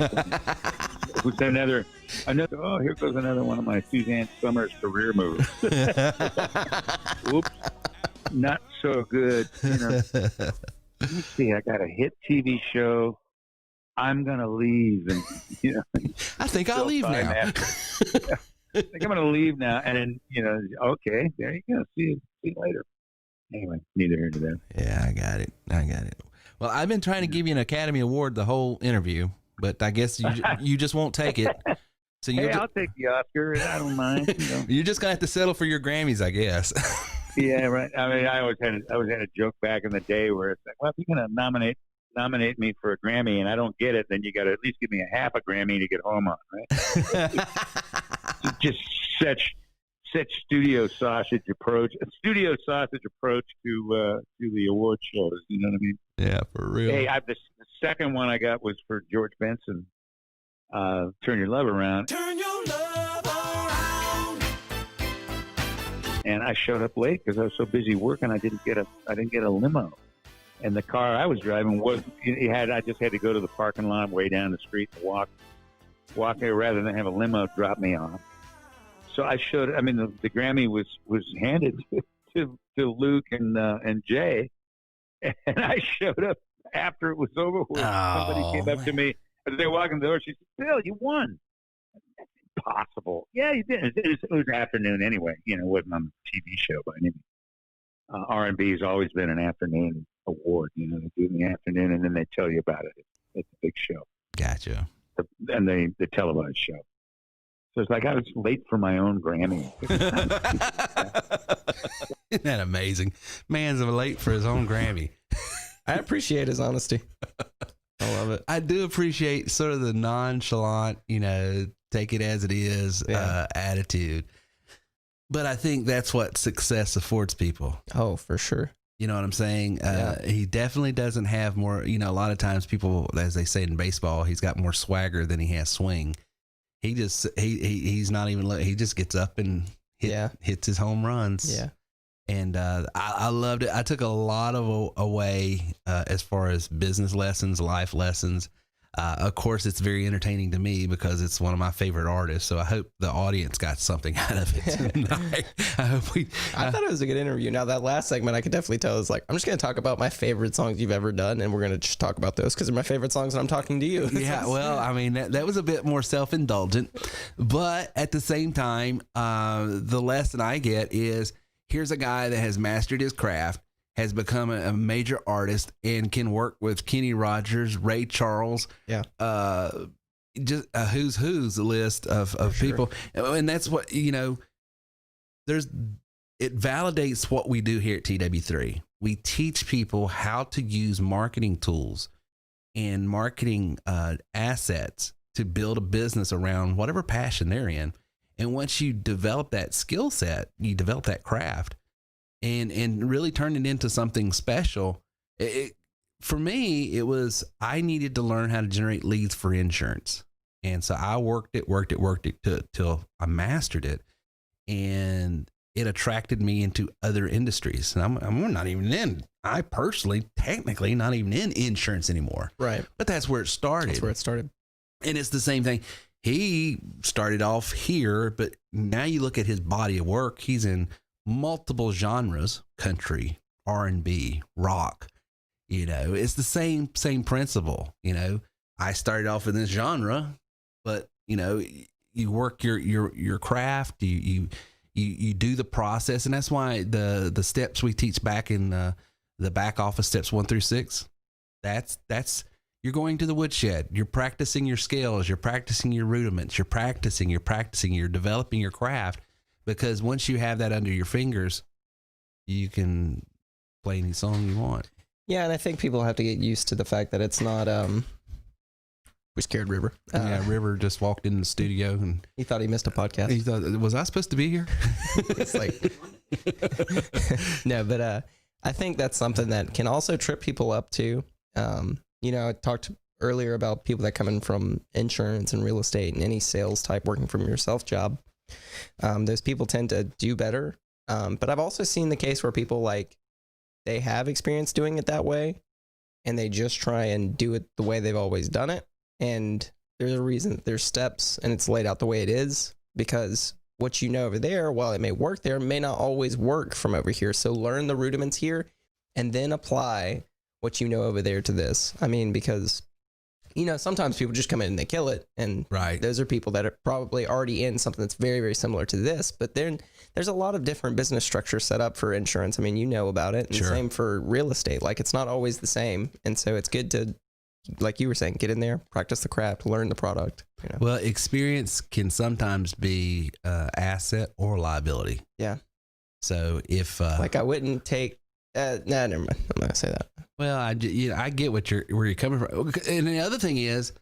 It was another. Oh, here goes another one of my Suzanne Summers career moves. Oops, not so good. Let me see. I got a hit TV show. I'm gonna leave, and I think I'll leave now. I think I'm gonna leave now, and then okay, there you go. See you later. Anyway, neither here nor there. Yeah, I got it. Well, I've been trying to give you an Academy Award the whole interview, but I guess you just won't take it. So I'll take the Oscar. I don't mind. You're just gonna have to settle for your Grammys, I guess. Yeah, right. I mean, I always had a joke back in the day where it's like, well, if you're gonna nominate me for a Grammy and I don't get it, then you got to at least give me a half a Grammy to get home on, right? Just such studio sausage approach to the award shows. You know what I mean? Yeah, for real. Hey, the second one I got was for George Benson. Turn Your Love Around. Turn your love around. And I showed up late because I was so busy working. I didn't get a limo. And the car I was driving I just had to go to the parking lot, way down the street, and walk there rather than have a limo drop me off. So I showed. I mean, the Grammy was handed to Luke and Jay, and I showed up after it was over with. Somebody came up to me as they were walking the door. She said, "Bill, you won." That's impossible. Yeah, you did. It was afternoon anyway. It wasn't on the TV show by any means. R&B has always been an afternoon award. They do it in the afternoon, and then they tell you about it. It's a big show. Gotcha. And the televised show. So it's like I was late for my own Grammy. Isn't that amazing? Man's late for his own Grammy. I appreciate his honesty. I love it. I do appreciate sort of the nonchalant, take it as it is attitude. But I think that's what success affords people. Oh, for sure. You know what I'm saying? He definitely doesn't have more, a lot of times people, as they say in baseball, he's got more swagger than he has swing. He's not even, he just gets up and hits his home runs. Yeah. And I loved it. I took a lot of away as far as business lessons, life lessons. Of course, it's very entertaining to me because it's one of my favorite artists. So I hope the audience got something out of it tonight. I thought it was a good interview. Now, that last segment, I could definitely tell is like, I'm just going to talk about my favorite songs you've ever done, and we're going to just talk about those because they're my favorite songs, and I'm talking to you. Yeah, well, I mean, that was a bit more self-indulgent. But at the same time, the lesson I get is here's a guy that has mastered his craft, has become a major artist, and can work with Kenny Rogers, Ray Charles, just a who's list of people. And that's what, it validates what we do here at TW3. We teach people how to use marketing tools and marketing assets to build a business around whatever passion they're in. And once you develop that skill set, you develop that craft, and really turn it into something special. For me, it was, I needed to learn how to generate leads for insurance. And so I worked it till I mastered it. And it attracted me into other industries. And I'm not even in, I personally, technically not even in insurance anymore. Right. But that's where it started. And it's the same thing. He started off here, but now you look at his body of work, he's in multiple genres: country, R&B, rock. It's the same principle. I started off in this genre, but you work your craft, you do the process, and that's why the steps we teach back in the back office, steps 1 through 6. That's you're going to the woodshed, you're practicing your skills, you're practicing your rudiments, you're developing your craft. Because once you have that under your fingers, you can play any song you want. Yeah, and I think people have to get used to the fact that it's not. We scared River. River just walked in the studio and he thought he missed a podcast. He thought, was I supposed to be here? It's like, no, but I think that's something that can also trip people up too. I talked earlier about people that come in from insurance and real estate and any sales type working from yourself job. Those people tend to do better. But I've also seen the case where people they have experience doing it that way and they just try and do it the way they've always done it. And there's a reason, there's steps, and it's laid out the way it is, because what over there, while it may work there, may not always work from over here. So learn the rudiments here and then apply what over there to this. I mean, because sometimes people just come in and they kill it. And those are people that are probably already in something that's very, very similar to this. But then there's a lot of different business structures set up for insurance. I mean, about it. And same for real estate. It's not always the same. And so it's good to, like you were saying, get in there, practice the craft, learn the product. Well, experience can sometimes be asset or liability. Yeah. So if I wouldn't take, never mind. I'm not gonna say that. Well, I get where you're coming from. And the other thing is,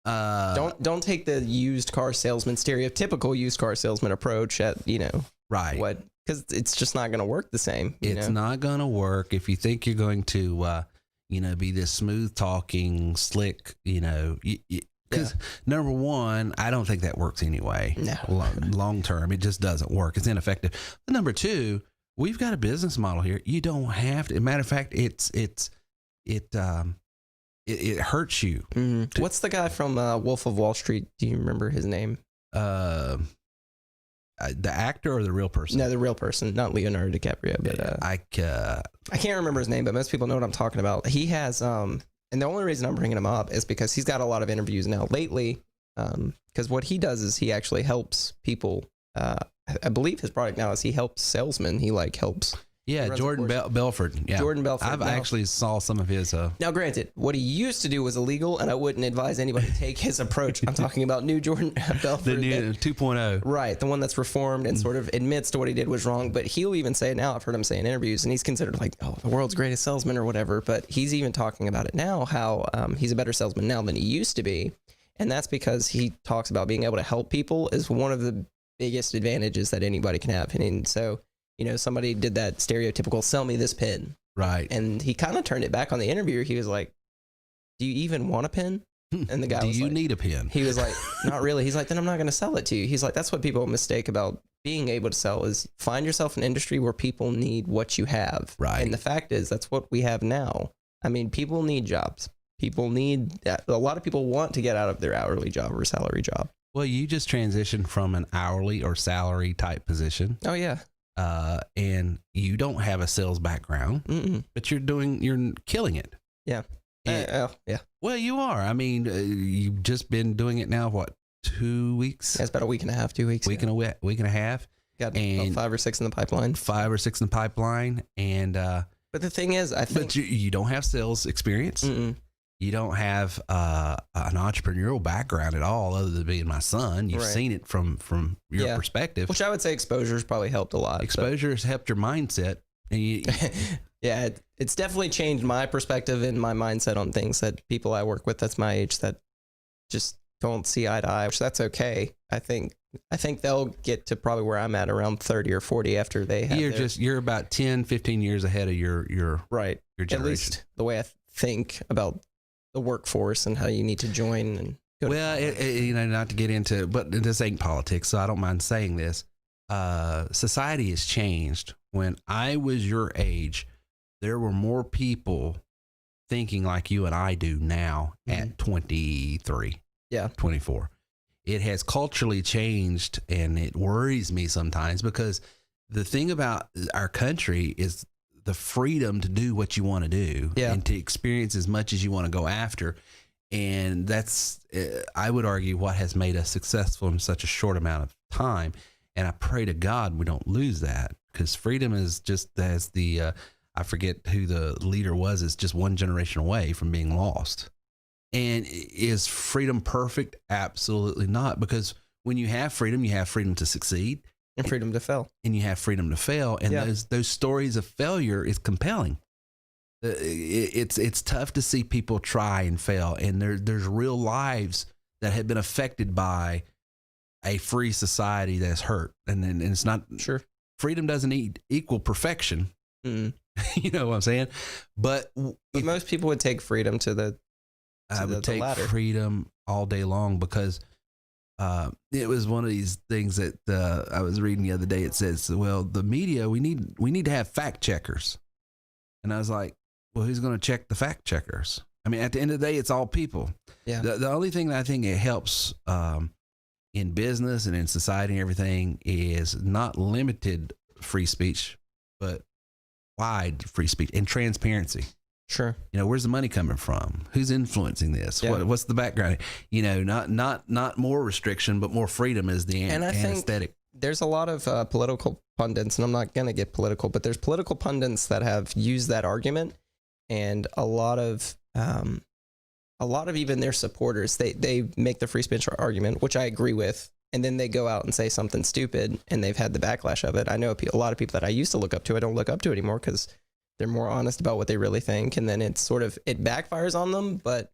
don't take the used car salesman, stereotypical used car salesman approach at what, because it's just not going to work the same. It's not going to work if you think you're going to be this smooth talking, slick, because number one, I don't think that works anyway. No, long term, it just doesn't work. It's ineffective. But number two, we've got a business model here. You don't have to. Matter of fact, it hurts you. Mm-hmm. What's the guy from Wolf of Wall Street? Do you remember his name? The actor or the real person? No, the real person, not Leonardo DiCaprio. But I can't remember his name, but most people know what I'm talking about. He has, and the only reason I'm bringing him up is because he's got a lot of interviews now lately. Because what he does is he actually helps people. I believe his product now is he helps salesmen. He helps. Yeah, Jordan Belford. Yeah. Jordan Belford. I've actually saw some of his. Now, granted, what he used to do was illegal, and I wouldn't advise anybody to take his approach. I'm talking about new Jordan Belford. The new 2.0. Right, the one that's reformed and sort of admits to what he did was wrong. But he'll even say it now. I've heard him say in interviews, and he's considered the world's greatest salesman or whatever. But he's even talking about it now, how he's a better salesman now than he used to be. And that's because he talks about being able to help people is one of the biggest advantages that anybody can have. And so, somebody did that stereotypical sell me this pen. Right. And he kind of turned it back on the interviewer. He was like, do you even want a pen? And the guy was do you need a pen? He was like, not really. He's like, then I'm not going to sell it to you. He's like, that's what people mistake about being able to sell is find yourself an industry where people need what you have. Right. And the fact is, that's what we have now. I mean, people need jobs. People need that. A lot of people want to get out of their hourly job or salary job. Well, you just transitioned from an hourly or salary type position. Oh, yeah. And you don't have a sales background, but you're killing it. Yeah. Yeah. Well, you are. I mean, you've just been doing it now, what, 2 weeks? Yeah, it's about a week and a half, 2 weeks. Week and a half. Got about 5 or 6 in the pipeline. 5 or 6 in the pipeline. And, but the thing is, I think. But you don't have sales experience. You don't have an entrepreneurial background at all, other than being my son. You've seen it from your perspective. Which I would say exposure has probably helped a lot. Exposure has helped your mindset. And yeah, it's definitely changed my perspective and my mindset on things that people I work with that's my age that just don't see eye to eye, which that's okay. I think they'll get to probably where I'm at around 30 or 40 after they have you're about 10, 15 years ahead of your right. Your generation. At least the way I think about the workforce and how you need to join and well, not to get into, but this ain't politics, so I don't mind saying this. Society has changed. When I was your age, there were more people thinking like you and I do now at 23, 24. It has culturally changed, and it worries me sometimes because the thing about our country is the freedom to do what you want to do and to experience as much as you want to go after. And that's, I would argue, what has made us successful in such a short amount of time. And I pray to God we don't lose that, because freedom is just as I forget who the leader was, is just one generation away from being lost. And is freedom perfect? Absolutely not. Because when you have freedom to succeed. And freedom to fail. And you have freedom to fail. And those stories of failure is compelling. It's tough to see people try and fail. And there's real lives that have been affected by a free society that's hurt. And it's not sure. Freedom doesn't equal perfection. You know what I'm saying? But most people would take freedom to the I would take freedom all day long, because it was one of these things that I was reading the other day. It says, well, the media, we need to have fact checkers. And I was like, well, who's going to check the fact checkers? I mean, at the end of the day, it's all people. Yeah. The only thing that I think it helps in business and in society and everything is not limited free speech, but wide free speech and transparency. Sure. You know, where's the money coming from? Who's influencing this? Yeah. What's the background? You know, not more restriction, but more freedom is the anesthetic. There's a lot of political pundits, and I'm not going to get political, but there's political pundits that have used that argument, and a lot of even their supporters, they make the free speech argument, which I agree with, and then they go out and say something stupid, and they've had the backlash of it. I know a lot of people that I used to look up to, I don't look up to anymore, because they're more honest about what they really think, and then it backfires on them. But,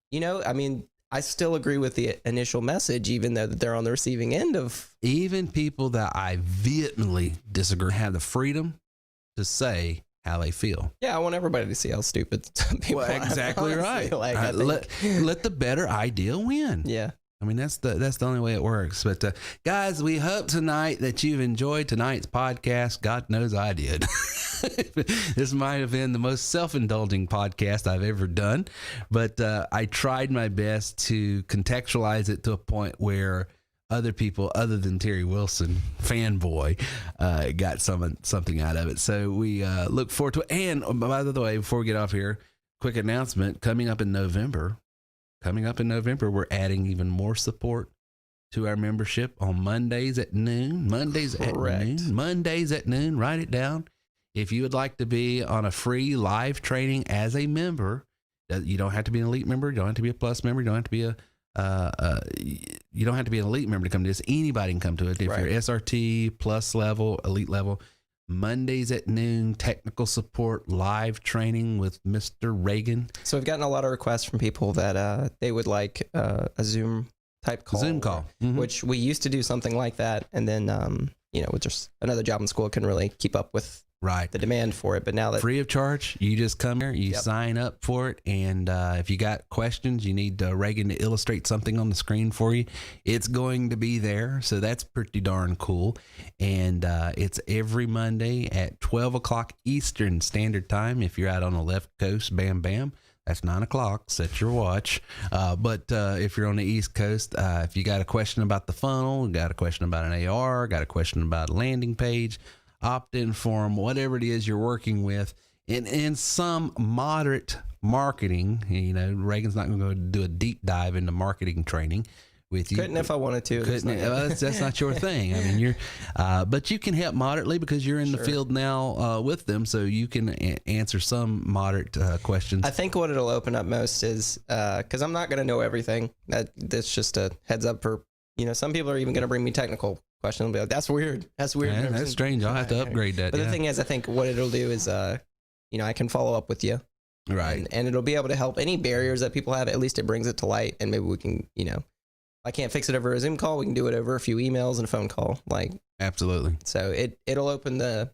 you know, I mean, I still agree with the initial message, even though that they're on the receiving end of. Even people that I vehemently disagree have the freedom to say how they feel. Yeah, I want everybody to see how stupid some people are. Exactly right. Like, let the better idea win. Yeah. I mean, that's the only way it works. But guys, we hope tonight that you've enjoyed tonight's podcast. God knows I did. This might have been the most self-indulging podcast I've ever done, but I tried my best to contextualize it to a point where other people other than Terry Wilson, fanboy, got something out of it. So we look forward to it. And by the way, before we get off here, quick announcement coming up in November. We're adding even more support to our membership on Mondays at noon. Mondays at noon. Write it down. If you would like to be on a free live training as a member, you don't have to be an elite member. You don't have to be a plus member. You don't have to be you don't have to be an elite member to come to this. Anybody can come to it. If you're SRT, plus level, elite level, Mondays at noon, technical support, live training with Mr. Reagan. So we've gotten a lot of requests from people that they would like a Zoom type call. Zoom call. Which we used to do something like that. And then, you know, with just another job in school, I couldn't really keep up with Right. the demand for it. But now that free of charge, you just come here, you sign up for it, and if you got questions, you need Reagan to illustrate something on the screen for you, it's going to be there. So that's pretty darn cool. And it's every Monday at 12 o'clock Eastern Standard Time. If you're out on the left coast, bam, bam. That's 9 o'clock. Set your watch. But if you're on the East Coast, if you got a question about the funnel, got a question about an AR, got a question about a landing page, opt-in form, whatever it is you're working with, in some moderate marketing, Reagan's not going to go do a deep dive into marketing training with you. Couldn't if I wanted to. That's not your thing. I mean, but you can help moderately because you're in the field now with them, so you can answer some moderate questions. I think what it'll open up most is because I'm not going to know everything. That's just a heads up for some people are even going to bring me technical questions. They'll be like, "That's weird. That's weird. Yeah, that's strange. I'll have to upgrade that." But the thing is, I think what it'll do is, I can follow up with you, right? And it'll be able to help any barriers that people have. At least it brings it to light, and maybe we can, I can't fix it over a Zoom call. We can do it over a few emails and a phone call. Absolutely. So it'll open the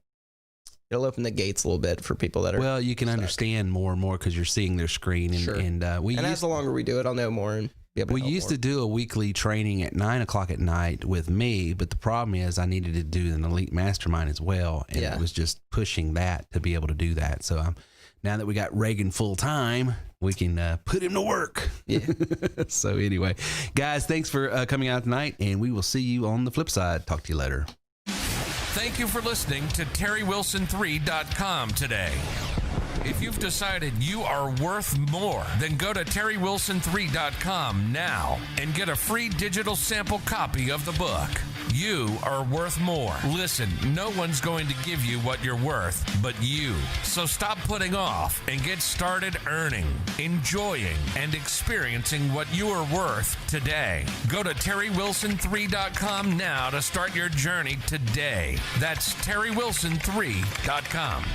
gates a little bit for people that are. Well, you can understand more and more because you're seeing their screen, and as the longer we do it, I'll know more and be able to help used more. to do a weekly training at 9 o'clock at night with me, but the problem is I needed to do an elite mastermind as well, and it was just pushing that to be able to do that. So now that we got Reagan full time, we can put him to work. Yeah. So anyway, guys, thanks for coming out tonight, and we will see you on the flip side. Talk to you later. Thank you for listening to TerryWilson3.com today. If you've decided you are worth more, then go to TerryWilson3.com now and get a free digital sample copy of the book. You are worth more. Listen, no one's going to give you what you're worth but you. So stop putting off and get started earning, enjoying, and experiencing what you are worth today. Go to TerryWilson3.com now to start your journey today. That's TerryWilson3.com.